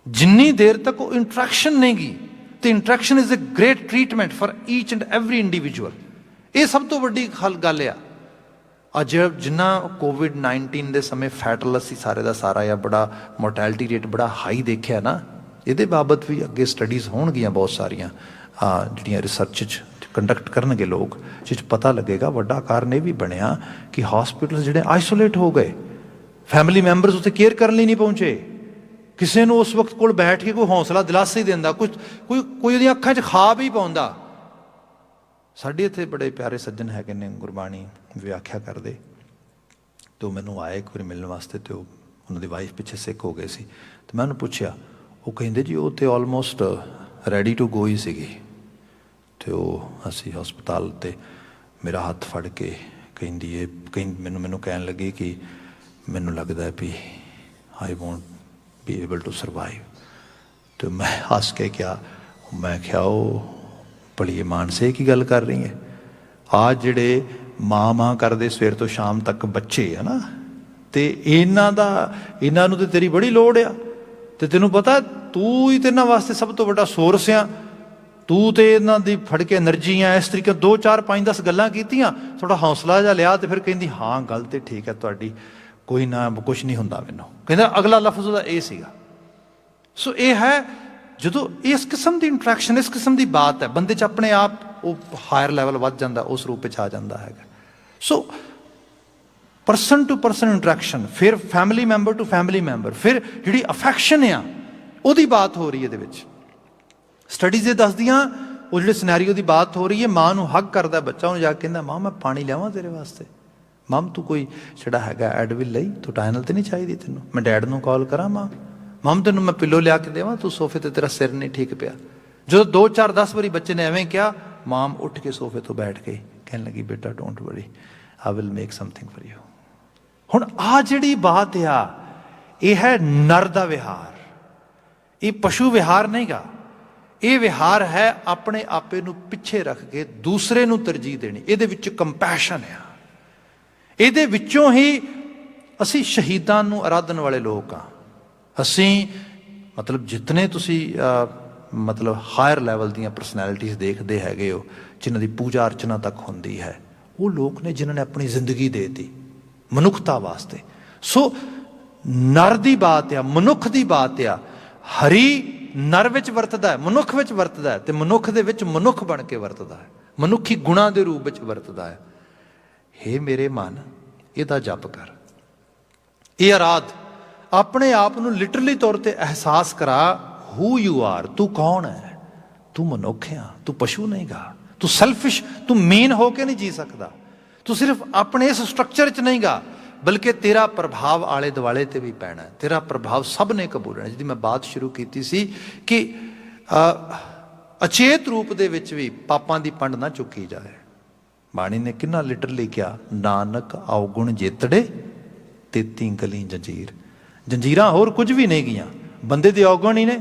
ਜਿੰਨੀ ਦੇਰ ਤੱਕ ਉਹ ਇੰਟਰੈਕਸ਼ਨ ਨਹੀਂ ਗੀ। ਤੇ interaction is a great treatment for each and every individual. ਇਹ ਸਭ ਤੋਂ ਵੱਡੀ ਗੱਲ ਆ। ਅੱਜ ਜਿੰਨਾ COVID-19 ਦੇ ਸਮੇਂ ਫੈਟਲੈਸ ਸੀ ਸਾਰੇ ਦਾ ਸਾਰਾ ਜਾਂ ਬੜਾ ਮੋਰਟੈਲਿਟੀ ਰੇਟ ਬੜਾ ਹਾਈ ਦੇਖਿਆ ਨਾ, ਇਹਦੇ ਬਾਬਤ ਵੀ ਅੱਗੇ ਸਟੱਡੀਜ਼ ਹੋਣਗੀਆਂ ਬਹੁਤ ਸਾਰੀਆਂ ਜਿਹੜੀਆਂ ਰਿਸਰਚ 'ਚ ਕੰਡਕਟ ਕਰਨਗੇ ਲੋਕ, ਜਿਸ 'ਚ ਪਤਾ ਲੱਗੇਗਾ ਵੱਡਾ ਕਾਰਨ ਇਹ ਵੀ ਬਣਿਆ ਕਿ ਹੌਸਪੀਟਲ ਜਿਹੜੇ ਆਈਸੋਲੇਟ ਹੋ ਗਏ, ਫੈਮਿਲੀ ਮੈਂਬਰਸ ਉੱਥੇ ਕੇਅਰ ਕਰਨ ਲਈ ਨਹੀਂ ਪਹੁੰਚੇ, ਕਿਸੇ ਨੂੰ ਉਸ ਵਕਤ ਕੋਲ ਬੈਠ ਕੇ ਕੋਈ ਹੌਸਲਾ ਦਿਲਾਸਾ ਹੀ ਦਿੰਦਾ, ਕੋਈ ਉਹਦੀਆਂ ਅੱਖਾਂ 'ਚ ਖਾਬ ਹੀ ਪਾਉਂਦਾ। ਸਾਡੇ ਇੱਥੇ ਬੜੇ ਪਿਆਰੇ ਸੱਜਣ ਹੈਗੇ ਨੇ, ਗੁਰਬਾਣੀ ਵਿਆਖਿਆ ਕਰਦੇ, ਅਤੇ ਉਹ ਮੈਨੂੰ ਆਏ ਇੱਕ ਵਾਰੀ ਮਿਲਣ ਵਾਸਤੇ, ਅਤੇ ਉਹਨਾਂ ਦੀ ਵਾਈਫ ਪਿੱਛੇ ਸਿੱਖ ਹੋ ਗਏ ਸੀ, ਅਤੇ ਮੈਂ ਉਹਨੂੰ ਪੁੱਛਿਆ, ਉਹ ਕਹਿੰਦੇ ਜੀ ਉਹ ਤਾਂ ਆਲਮੋਸਟ ਰੈਡੀ ਟੂ ਗੋ ਹੀ ਸੀਗੀ, ਅਤੇ ਉਹ ਅਸੀਂ ਹਸਪਤਾਲ 'ਤੇ ਮੇਰਾ ਹੱਥ ਫੜ ਕੇ ਕਹਿੰਦੀ ਮੈਨੂੰ ਕਹਿਣ ਲੱਗੀ ਕਿ ਮੈਨੂੰ ਲੱਗਦਾ ਵੀ I won't be able to survive. ਅਤੇ ਮੈਂ ਹੱਸ ਕੇ ਕਿਹਾ, ਮੈਂ ਕਿਹਾ ਉਹ ਭਲੀਏ ਮਾਨਸੇ ਕੀ ਗੱਲ ਕਰ ਰਹੀ ਹੈ, ਆਹ ਜਿਹੜੇ ਮਾਂ ਕਰਦੇ ਸਵੇਰ ਤੋਂ ਸ਼ਾਮ ਤੱਕ ਬੱਚੇ ਹੈ ਨਾ, ਅਤੇ ਇਹਨਾਂ ਨੂੰ ਤਾਂ ਤੇਰੀ ਬੜੀ ਲੋੜ ਆ, ਅਤੇ ਤੈਨੂੰ ਪਤਾ ਤੂੰ ਹੀ ਤੇ ਇਹਨਾਂ ਵਾਸਤੇ ਸਭ ਤੋਂ ਵੱਡਾ ਸੋਰਸ ਆ, ਤੂੰ ਤੇ ਇਹਨਾਂ ਦੀ ਫੜ ਕੇ ਐਨਰਜੀ ਆ। ਇਸ ਤਰੀਕੇ 2 4 5 10 ਗੱਲਾਂ ਕੀਤੀਆਂ, ਥੋੜਾ ਹੌਸਲਾ ਜਿਹਾ ਲਿਆ, ਅਤੇ ਫਿਰ ਕਹਿੰਦੀ ਹਾਂ ਗੱਲ ਤੇ ਠੀਕ ਹੈ ਤੁਹਾਡੀ, ਕੋਈ ਨਾ ਕੁਛ ਨਹੀਂ ਹੁੰਦਾ ਮੈਨੂੰ। ਕਹਿੰਦਾ ਅਗਲਾ ਲਫ਼ਜ਼ ਉਹਦਾ ਇਹ ਸੀਗਾ। ਸੋ ਇਹ ਹੈ ਜਦੋਂ ਇਸ ਕਿਸਮ ਦੀ ਇੰਟਰੈਕਸ਼ਨ, ਇਸ ਕਿਸਮ ਦੀ ਬਾਤ ਹੈ, ਬੰਦੇ 'ਚ ਆਪਣੇ ਆਪ ਉਹ ਹਾਇਰ ਲੈਵਲ ਵੱਧ ਜਾਂਦਾ, ਉਸ ਰੂਪ ਵਿੱਚ ਆ ਜਾਂਦਾ ਹੈਗਾ। So person to person interaction, ਫਿਰ family member to family member, ਫਿਰ ਜਿਹੜੀ ਅਫੈਕਸ਼ਨ ਆ ਉਹਦੀ ਬਾਤ ਹੋ ਰਹੀ ਹੈ ਇਹਦੇ ਵਿੱਚ। ਸਟੱਡੀਜ਼ ਇਹ ਦੱਸਦੀਆਂ, ਉਹ ਜਿਹੜੇ ਸਿਨੈਰੀਓ ਦੀ ਬਾਤ ਹੋ ਰਹੀ ਹੈ, ਮਾਂ ਨੂੰ ਹੱਗ ਕਰਦਾ ਬੱਚਾ, ਉਹਨੂੰ ਜਾ ਕੇ ਕਹਿੰਦਾ ਮਾਂ ਮੈਂ ਪਾਣੀ ਲਿਆਵਾਂ ਤੇਰੇ ਵਾਸਤੇ, ਮਮ ਤੂੰ ਕੋਈ ਜਿਹੜਾ ਹੈਗਾ ਐਡਵਿਲ ਲਈ, ਤੂੰ ਟਾਈਨਲ ਤੇ ਨਹੀਂ ਚਾਹੀਦੀ ਤੈਨੂੰ, ਮੈਂ ਡੈਡ ਨੂੰ ਕਾਲ ਕਰਾਂ, ਮਮ ਤੈਨੂੰ ਮੈਂ ਪਿੱਲੋ ਲਿਆ ਕੇ ਦੇਵਾਂ, ਤੂੰ ਸੋਫੇ ਤੇ ਤੇਰਾ ਸਿਰ ਨਹੀਂ ਠੀਕ ਪਿਆ। ਜਦੋਂ 2 4 10 ਵਾਰੀ ਬੱਚੇ ਨੇ ਐਵੇਂ ਕਿਹਾ, ਮਾਮ ਉੱਠ ਕੇ ਸੋਫੇ ਤੋਂ ਬੈਠ ਕੇ ਕਹਿਣ ਲੱਗੀ ਬੇਟਾ don't worry, I will make something for you. ਹੁਣ ਆਹ ਜਿਹੜੀ ਬਾਤ ਆ, ਇਹ ਹੈ ਨਰ ਦਾ ਵਿਹਾਰ, ਇਹ ਪਸ਼ੂ ਵਿਹਾਰ ਨਹੀਂ ਗਾ, ਇਹ ਵਿਹਾਰ ਹੈ ਆਪਣੇ ਆਪੇ ਨੂੰ ਪਿੱਛੇ ਰੱਖ ਕੇ ਦੂਸਰੇ ਨੂੰ ਤਰਜੀਹ ਦੇਣੀ। ਇਹਦੇ ਵਿੱਚ ਕੰਪੈਸ਼ਨ ਆ, ਇਹਦੇ ਵਿੱਚੋਂ ਹੀ ਅਸੀਂ ਸ਼ਹੀਦਾਂ ਨੂੰ ਆਰਾਧਨ ਵਾਲੇ ਲੋਕ ਹਾਂ। ਅਸੀਂ ਮਤਲਬ ਜਿਤਨੇ ਤੁਸੀਂ ਮਤਲਬ ਹਾਇਰ ਲੈਵਲ ਦੀਆਂ ਪਰਸਨੈਲਿਟੀਜ਼ ਦੇਖਦੇ ਹੈਗੇ ਹੋ, ਜਿਨ੍ਹਾਂ ਦੀ ਪੂਜਾ ਅਰਚਨਾ ਤੱਕ ਹੁੰਦੀ ਹੈ, ਉਹ ਲੋਕ ਨੇ ਜਿਨ੍ਹਾਂ ਨੇ ਆਪਣੀ ਜ਼ਿੰਦਗੀ ਦੇ ਦਿੱਤੀ ਮਨੁੱਖਤਾ ਵਾਸਤੇ। ਸੋ ਨਰ ਦੀ ਬਾਤ ਆ, ਮਨੁੱਖ ਦੀ ਬਾਤ ਆ। ਹਰੀ ਨਰ ਵਿੱਚ ਵਰਤਦਾ ਹੈ, ਮਨੁੱਖ ਵਿੱਚ ਵਰਤਦਾ ਹੈ, ਅਤੇ ਮਨੁੱਖ ਦੇ ਵਿੱਚ ਮਨੁੱਖ ਬਣ ਕੇ ਵਰਤਦਾ ਹੈ, ਮਨੁੱਖੀ ਗੁਣਾਂ ਦੇ ਰੂਪ ਵਿੱਚ ਵਰਤਦਾ ਹੈ। ਹੇ ਮੇਰੇ ਮਨ, ਇਹਦਾ ਜਪ ਕਰ, ਇਹ ਆਰਾਧ, ਆਪਣੇ ਆਪ ਨੂੰ ਲਿਟਰਲੀ ਤੌਰ ਤੇ ਅਹਿਸਾਸ ਕਰਾ, ਹੂ ਯੂ ਆਰ, ਤੂੰ ਕੌਣ ਹੈ, ਤੂੰ ਮਨੁੱਖ ਆ, ਤੂੰ ਪਸ਼ੂ ਨਹੀਂ ਗਾ, ਤੂੰ ਸੈਲਫਿਸ਼, ਤੂੰ ਮੀਨ ਹੋ ਕੇ ਨਹੀਂ ਜੀ ਸਕਦਾ, ਤੂੰ ਸਿਰਫ ਆਪਣੇ ਇਸ ਸਟਰਕਚਰ 'ਚ ਨਹੀਂ ਗਾ, ਬਲਕਿ ਤੇਰਾ ਪ੍ਰਭਾਵ ਆਲੇ ਦੁਆਲੇ ਤੇ ਵੀ ਪੈਣਾ, ਤੇਰਾ ਪ੍ਰਭਾਵ ਸਭ ਨੇ ਕਬੂਲਣਾ। ਜਿਹਦੀ ਮੈਂ ਬਾਤ ਸ਼ੁਰੂ ਕੀਤੀ ਸੀ ਕਿ ਅਚੇਤ ਰੂਪ ਦੇ ਵਿੱਚ ਵੀ ਪਾਪਾਂ ਦੀ ਪੰਡ ਨਾ ਚੁੱਕੀ ਜਾਏ। ਬਾਣੀ ਨੇ ਕਿੰਨਾ ਲਿਟਰਲੀ ਕਿਹਾ, ਨਾਨਕ ਔਗੁਣ ਜੇਤੜੇ 33 ਗਲੀ ਜੰਜੀਰ। ਜੰਜੀਰਾਂ ਹੋਰ ਕੁਝ ਵੀ ਨਹੀਂ ਗਈਆਂ, ਬੰਦੇ ਦੇ ਔਗੁਣ ਹੀ ਨੇ।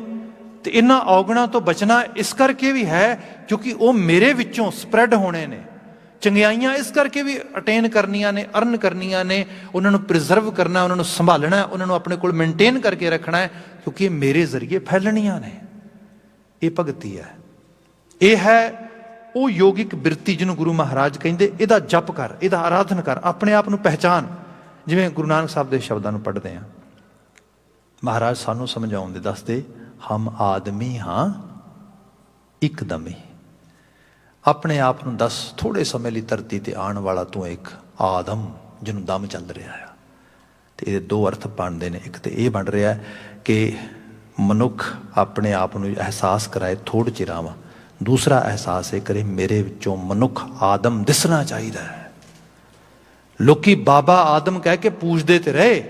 ਤੇ ਇਹਨਾਂ ਔਗੁਣਾਂ ਤੋਂ ਬਚਣਾ ਇਸ ਕਰਕੇ ਵੀ ਹੈ ਕਿਉਂਕਿ ਉਹ ਮੇਰੇ ਵਿੱਚੋਂ ਸਪਰੈਡ ਹੋਣੇ ਨੇ। ਚੰਗਿਆਈਆਂ ਇਸ ਕਰਕੇ ਵੀ ਅਟੇਨ ਕਰਨੀਆਂ ਨੇ, ਅਰਨ ਕਰਨੀਆਂ ਨੇ, ਉਹਨਾਂ ਨੂੰ ਪ੍ਰਿਜ਼ਰਵ ਕਰਨਾ, ਉਹਨਾਂ ਨੂੰ ਸੰਭਾਲਣਾ, ਉਹਨਾਂ ਨੂੰ ਆਪਣੇ ਕੋਲ ਮੇਨਟੇਨ ਕਰਕੇ ਰੱਖਣਾ ਹੈ, ਕਿਉਂਕਿ ਇਹ ਮੇਰੇ ਜ਼ਰੀਏ ਫੈਲਣੀਆਂ ਨੇ। ਇਹ ਭਗਤੀ ਹੈ, ਇਹ ਹੈ ਉਹ ਯੋਗਿਕ ਬਿਰਤੀ ਜਿਹਨੂੰ ਗੁਰੂ ਮਹਾਰਾਜ ਕਹਿੰਦੇ, ਇਹਦਾ ਜਪ ਕਰ, ਇਹਦਾ ਆਰਾਧਨ ਕਰ, ਆਪਣੇ ਆਪ ਨੂੰ ਪਹਿਚਾਨ। ਜਿਵੇਂ ਗੁਰੂ ਨਾਨਕ ਸਾਹਿਬ ਦੇ ਸ਼ਬਦਾਂ ਨੂੰ ਪੜ੍ਹਦੇ ਹਾਂ, ਮਹਾਰਾਜ ਸਾਨੂੰ ਸਮਝਾਉਂਦੇ, ਦੱਸਦੇ, ਹਮ ਆਦਮੀ ਹਾਂ ਇੱਕਦਮ ਹੀ। ਆਪਣੇ ਆਪ ਨੂੰ ਦੱਸ, ਥੋੜ੍ਹੇ ਸਮੇਂ ਲਈ ਧਰਤੀ 'ਤੇ ਆਉਣ ਵਾਲਾ ਤੂੰ ਇੱਕ ਆਦਮ ਜਿਹਨੂੰ ਦਮ ਚੱਲ ਰਿਹਾ ਆ। ਅਤੇ ਇਹਦੇ 2 ਅਰਥ ਬਣਦੇ ਨੇ। ਇੱਕ ਤਾਂ ਇਹ ਬਣ ਰਿਹਾ ਕਿ ਮਨੁੱਖ ਆਪਣੇ ਆਪ ਨੂੰ ਅਹਿਸਾਸ ਕਰਾਏ ਥੋੜ੍ਹੇ ਚਿਰਾਵਾਂ, ਦੂਸਰਾ ਅਹਿਸਾਸ ਇਹ ਕਰੇ ਮੇਰੇ ਵਿੱਚੋਂ ਮਨੁੱਖ ਆਦਮ ਦਿਸਣਾ ਚਾਹੀਦਾ ਹੈ। ਲੋਕੀ ਬਾਬਾ ਆਦਮ ਕਹਿ ਕੇ ਪੂਜਦੇ ਤੇ ਰਹੇ,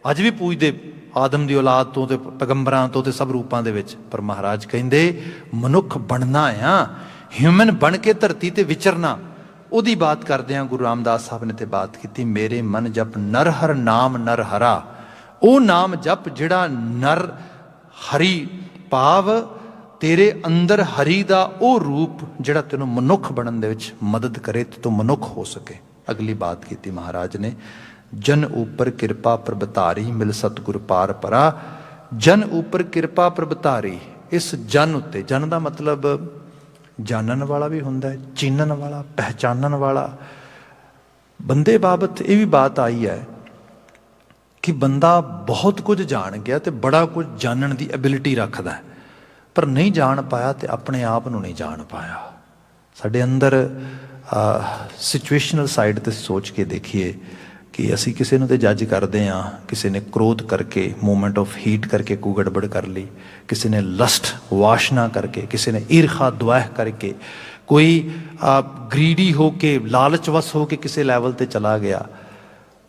ਅੱਜ ਵੀ ਪੂਜਦੇ ਆਦਮ ਦੀ ਔਲਾਦ ਤੋਂ ਤੇ ਪੈਗੰਬਰਾਂ ਤੋਂ ਤੇ ਸਭ ਰੂਪਾਂ ਦੇ ਵਿੱਚ, ਪਰ ਮਹਾਰਾਜ ਕਹਿੰਦੇ ਮਨੁੱਖ ਬਣਨਾ ਆ, ਹਿਊਮਨ ਬਣ ਕੇ ਧਰਤੀ ਤੇ ਵਿਚਰਨਾ। ਉਹਦੀ ਬਾਤ ਕਰਦੇ ਹਾਂ। ਗੁਰੂ ਰਾਮਦਾਸ ਸਾਹਿਬ ਨੇ ਤੇ ਬਾਤ ਕੀਤੀ, ਮੇਰੇ ਮਨ ਜਪ ਨਰ ਹਰ ਨਾਮ ਨਰ ਹਰਾ। ਉਹ ਨਾਮ ਜਪ ਜਿਹੜਾ ਨਰ ਹਰੀ, ਭਾਵ ਤੇਰੇ ਅੰਦਰ ਹਰੀ ਦਾ ਉਹ ਰੂਪ ਜਿਹੜਾ ਤੈਨੂੰ ਮਨੁੱਖ ਬਣਨ ਦੇ ਵਿੱਚ ਮਦਦ ਕਰੇ ਤੇ ਤੂੰ ਮਨੁੱਖ ਹੋ ਸਕੇ। ਅਗਲੀ ਬਾਤ ਕੀਤੀ ਮਹਾਰਾਜ ਨੇ, ਜਨ ਉਪਰ ਕਿਰਪਾ ਪ੍ਰਭਤਾਰੀ ਮਿਲ ਸਤਿਗੁਰ ਪਾਰ ਪਰਾ। ਜਨ ਉਪਰ ਕਿਰਪਾ ਪ੍ਰਭਤਾਰੀ, ਇਸ ਜਨ ਉੱਤੇ, ਜਨ ਦਾ ਮਤਲਬ ਜਾਣਨ ਵਾਲਾ ਵੀ ਹੁੰਦਾ ਹੈ, ਚੀਨਣ ਵਾਲਾ, ਪਹਿਚਾਨਣ ਵਾਲਾ। ਬੰਦੇ ਬਾਬਤ ਇਹ ਵੀ ਬਾਤ ਆਈ ਹੈ ਕਿ ਬੰਦਾ ਬਹੁਤ ਕੁਝ ਜਾਣ ਗਿਆ ਤੇ ਬੜਾ ਕੁਝ ਜਾਣਨ ਦੀ ਐਬਿਲਿਟੀ ਰੱਖਦਾ ਹੈ, ਪਰ ਨਹੀਂ ਜਾਣ ਪਾਇਆ ਤੇ ਆਪਣੇ ਆਪ ਨੂੰ ਨਹੀਂ ਜਾਣ ਪਾਇਆ। ਸਾਡੇ ਅੰਦਰ ਸਿਚੁਏਸ਼ਨਲ ਸਾਈਡ ਤੇ ਸੋਚ ਕੇ ਦੇਖੀਏ ਕਿ ਅਸੀਂ ਕਿਸੇ ਨੂੰ ਤੇ ਜੱਜ ਕਰਦੇ ਹਾਂ, ਕਿਸੇ ਨੇ ਕ੍ਰੋਧ ਕਰਕੇ, ਮੂਮੈਂਟ ਆਫ ਹੀਟ ਕਰਕੇ ਕੋਈ ਗੜਬੜ ਕਰ ਲਈ, ਕਿਸੇ ਨੇ ਲਸਟ ਵਾਸ਼ਨਾ ਕਰਕੇ, ਕਿਸੇ ਨੇ ਈਰਖਾ ਦੁਆਹ ਕਰਕੇ, ਕੋਈ ਗਰੀਡੀ ਹੋ ਕੇ, ਲਾਲਚਵਸ ਹੋ ਕੇ ਕਿਸੇ ਲੈਵਲ ਤੇ ਚਲਾ ਗਿਆ।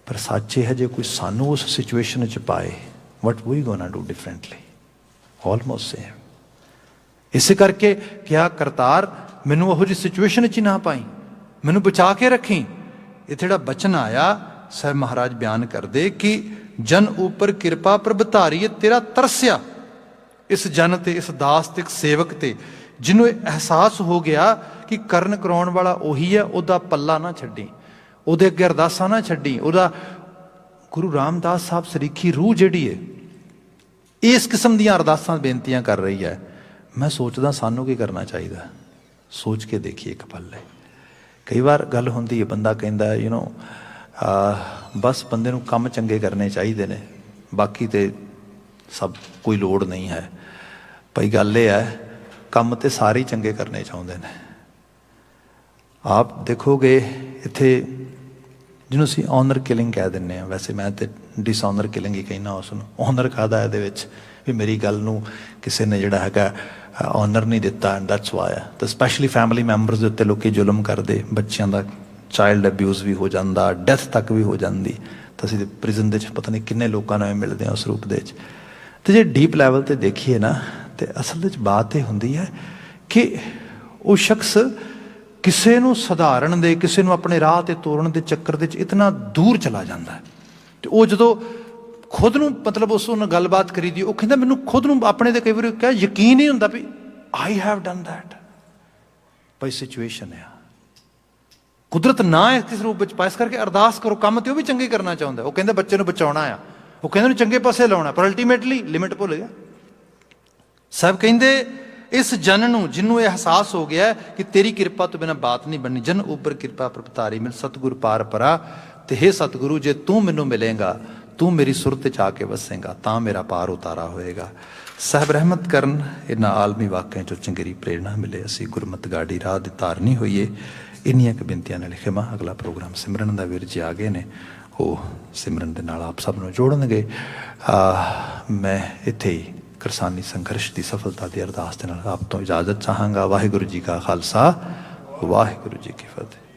ਪਰ ਸੱਚ ਇਹ ਹੈ, ਜੇ ਕੋਈ ਸਾਨੂੰ ਉਸ ਸਿਚੁਏਸ਼ਨ 'ਚ ਪਾਏ, what we gonna do differently, almost same. ਇਸੇ ਕਰਕੇ ਕਿਹਾ, ਕਰਤਾਰ ਮੈਨੂੰ ਉਹੋ ਜਿਹੀ ਸਿਚੁਏਸ਼ਨ 'ਚ ਹੀ ਨਾ ਪਾਈ, ਮੈਨੂੰ ਬਚਾ ਕੇ ਰੱਖੀ। ਇਹ ਜਿਹੜਾ ਬਚਨ ਆਇਆ, ਸਾਹਿਬ ਮਹਾਰਾਜ ਬਿਆਨ ਕਰਦੇ ਕਿ ਜਨ ਉੱਪਰ ਕਿਰਪਾ ਪ੍ਰਭ ਧਾਰੀਏ ਤੇਰਾ ਤਰਸਿਆ। ਇਸ ਜਨ ਤੇ, ਇਸ ਦਾਸ ਤੇ, ਇੱਕ ਸੇਵਕ ਤੇ, ਜਿਹਨੂੰ ਇਹ ਅਹਿਸਾਸ ਹੋ ਗਿਆ ਕਿ ਕਰਨ ਕਰਾਉਣ ਵਾਲਾ ਉਹੀ ਹੈ, ਉਹਦਾ ਪੱਲਾ ਨਾ ਛੱਡੀ, ਉਹਦੇ ਅੱਗੇ ਅਰਦਾਸਾਂ ਨਾ ਛੱਡੀ। ਉਹਦਾ ਗੁਰੂ ਰਾਮਦਾਸ ਸਾਹਿਬ ਸਰੀਖੀ ਰੂਹ ਜਿਹੜੀ ਹੈ ਇਸ ਕਿਸਮ ਦੀਆਂ ਅਰਦਾਸਾਂ ਬੇਨਤੀਆਂ ਕਰ ਰਹੀ ਹੈ। ਮੈਂ ਸੋਚਦਾ ਸਾਨੂੰ ਕੀ ਕਰਨਾ ਚਾਹੀਦਾ, ਸੋਚ ਕੇ ਦੇਖੀਏ ਇੱਕ ਪਲ ਲਈ। ਕਈ ਵਾਰ ਗੱਲ ਹੁੰਦੀ ਹੈ, ਬੰਦਾ ਕਹਿੰਦਾ ਬਸ ਬੰਦੇ ਨੂੰ ਕੰਮ ਚੰਗੇ ਕਰਨੇ ਚਾਹੀਦੇ ਨੇ, ਬਾਕੀ ਤੇ ਸਭ ਕੋਈ ਲੋੜ ਨਹੀਂ ਹੈ। ਭਾਈ ਗੱਲ ਇਹ ਹੈ, ਕੰਮ ਤੇ ਸਾਰੇ ਹੀ ਚੰਗੇ ਕਰਨੇ ਚਾਹੁੰਦੇ ਨੇ। ਆਪ ਦੇਖੋਗੇ ਇੱਥੇ ਜਿਹਨੂੰ ਅਸੀਂ ਔਨਰ ਕਿਲਿੰਗ ਕਹਿ ਦਿੰਦੇ ਹਾਂ, ਵੈਸੇ ਮੈਂ ਤੇ ਡਿਸਔਨਰ ਕਿਲਿੰਗ ਹੀ ਕਹਿੰਦਾ ਉਸ ਨੂੰ। ਔਨਰ ਕਾਹਦਾ ਇਹਦੇ ਵਿੱਚ ਵੀ ਮੇਰੀ ਗੱਲ ਨੂੰ ਕਿਸੇ ਨੇ ਜਿਹੜਾ ਹੈਗਾ ਔਨਰ ਨਹੀਂ ਦਿੱਤਾ, ਐਂਡ ਦੈਟਸ ਵਾਈ। ਤਾਂ ਸਪੈਸ਼ਲੀ ਫੈਮਿਲੀ ਮੈਂਬਰਸ ਦੇ ਉੱਤੇ ਲੋਕੀ ਜ਼ੁਲਮ ਕਰਦੇ, ਬੱਚਿਆਂ ਦਾ ਚਾਈਲਡ ਅਬਿਊਜ਼ ਵੀ ਹੋ ਜਾਂਦਾ, ਡੈਥ ਤੱਕ ਵੀ ਹੋ ਜਾਂਦੀ। ਤਾਂ ਅਸੀਂ ਪ੍ਰਿਜ਼ਨ ਦੇ ਵਿੱਚ ਪਤਾ ਨਹੀਂ ਕਿੰਨੇ ਲੋਕਾਂ ਨਾਲ ਮਿਲਦੇ ਹਾਂ ਉਸ ਰੂਪ ਦੇ ਵਿੱਚ। ਅਤੇ ਜੇ ਡੀਪ ਲੈਵਲ 'ਤੇ ਦੇਖੀਏ ਨਾ, ਤੇ ਅਸਲ ਵਿੱਚ ਬਾਤ ਇਹ ਹੁੰਦੀ ਹੈ ਕਿ ਉਹ ਸ਼ਖਸ ਕਿਸੇ ਨੂੰ ਸੁਧਾਰਨ ਦੇ, ਕਿਸੇ ਨੂੰ ਆਪਣੇ ਰਾਹ 'ਤੇ ਤੋਰਨ ਦੇ ਚੱਕਰ ਦੇ 'ਚ ਇਤਨਾ ਦੂਰ ਚਲਾ ਜਾਂਦਾ ਹੈ। ਅਤੇ ਉਹ ਜਦੋਂ ਖੁਦ ਨੂੰ ਮਤਲਬ ਉਸ ਨਾਲ ਗੱਲਬਾਤ ਕਰੀ ਦੀ, ਉਹ ਕਹਿੰਦਾ ਮੈਨੂੰ ਖੁਦ ਨੂੰ ਆਪਣੇ 'ਤੇ ਕਈ ਵਾਰੀ ਕਿਹਾ ਯਕੀਨ ਨਹੀਂ ਹੁੰਦਾ ਵੀ I have done that. Bhai situation ਆ, ਕੁਦਰਤ ਨਾ ਹੈ ਕਿਸ ਰੂਪ ਵਿੱਚ ਪਾਇਆ। ਇਸ ਕਰਕੇ ਅਰਦਾਸ ਕਰੋ, ਕੰਮ ਤੇ ਉਹ ਵੀ ਚੰਗੇ ਕਰਨਾ ਚਾਹੁੰਦਾ। ਉਹ ਕਹਿੰਦਾ ਬੱਚੇ ਨੂੰ ਬਚਾਉਣਾ ਆ, ਉਹ ਕਹਿੰਦੇ ਨੂੰ ਚੰਗੇ ਪਾਸੇ ਲਾਉਣਾ, ਪਰ ਅਲਟੀਮੇਟਲੀ ਲਿਮਿਟ ਭੁੱਲ ਗਿਆ। ਸਾਹਿਬ ਕਹਿੰਦੇ ਇਸ ਜਨ ਨੂੰ, ਜਿਹਨੂੰ ਇਹ ਅਹਿਸਾਸ ਹੋ ਗਿਆ ਕਿ ਤੇਰੀ ਕਿਰਪਾ ਤੋਂ ਬਿਨਾਂ ਬਾਤ ਨਹੀਂ ਬਣਨੀ, ਜਨ ਉੱਪਰ ਕਿਰਪਾ ਪ੍ਰਭਤਾਰੀ ਮਿਲ ਸਤਿਗੁਰ ਪਾਰ ਪਰਾ। ਤੇ ਹੇ ਸਤਿਗੁਰੂ, ਜੇ ਤੂੰ ਮੈਨੂੰ ਮਿਲੇਗਾ, ਤੂੰ ਮੇਰੀ ਸੁਰਤ 'ਚ ਆ ਕੇ ਵਸੇਗਾ, ਤਾਂ ਮੇਰਾ ਪਾਰ ਉਤਾਰਾ ਹੋਏਗਾ। ਸਾਹਿਬ ਰਹਿਮਤ ਕਰਨ, ਇਹਨਾਂ ਆਲਮੀ ਵਾਕਿਆਂ 'ਚੋਂ ਚੰਗੇਰੀ ਪ੍ਰੇਰਣਾ ਮਿਲੇ, ਅਸੀਂ ਗੁਰਮਤ ਗਾੜੀ ਰਾਹ ਦੀ ਧਾਰਨੀ ਹੋਈਏ। ਇੰਨੀਆਂ ਕੁ ਬੇਨਤੀਆਂ ਨਾਲ ਖਿਮਾ। ਅਗਲਾ ਪ੍ਰੋਗਰਾਮ ਸਿਮਰਨ ਦਾ ਵੀਰ ਜੀ ਆ ਗਏ ਨੇ, ਉਹ ਸਿਮਰਨ ਦੇ ਨਾਲ ਆਪ ਸਭ ਨੂੰ ਜੋੜਨਗੇ। ਮੈਂ ਇੱਥੇ ਹੀ ਕਿਰਸਾਨੀ ਸੰਘਰਸ਼ ਦੀ ਸਫਲਤਾ ਦੀ ਅਰਦਾਸ ਦੇ ਨਾਲ ਆਪ ਤੋਂ ਇਜਾਜ਼ਤ ਚਾਹਾਂਗਾ। ਵਾਹਿਗੁਰੂ ਜੀ ਕਾ ਖਾਲਸਾ, ਵਾਹਿਗੁਰੂ ਜੀ ਕੀ ਫਤਿਹ।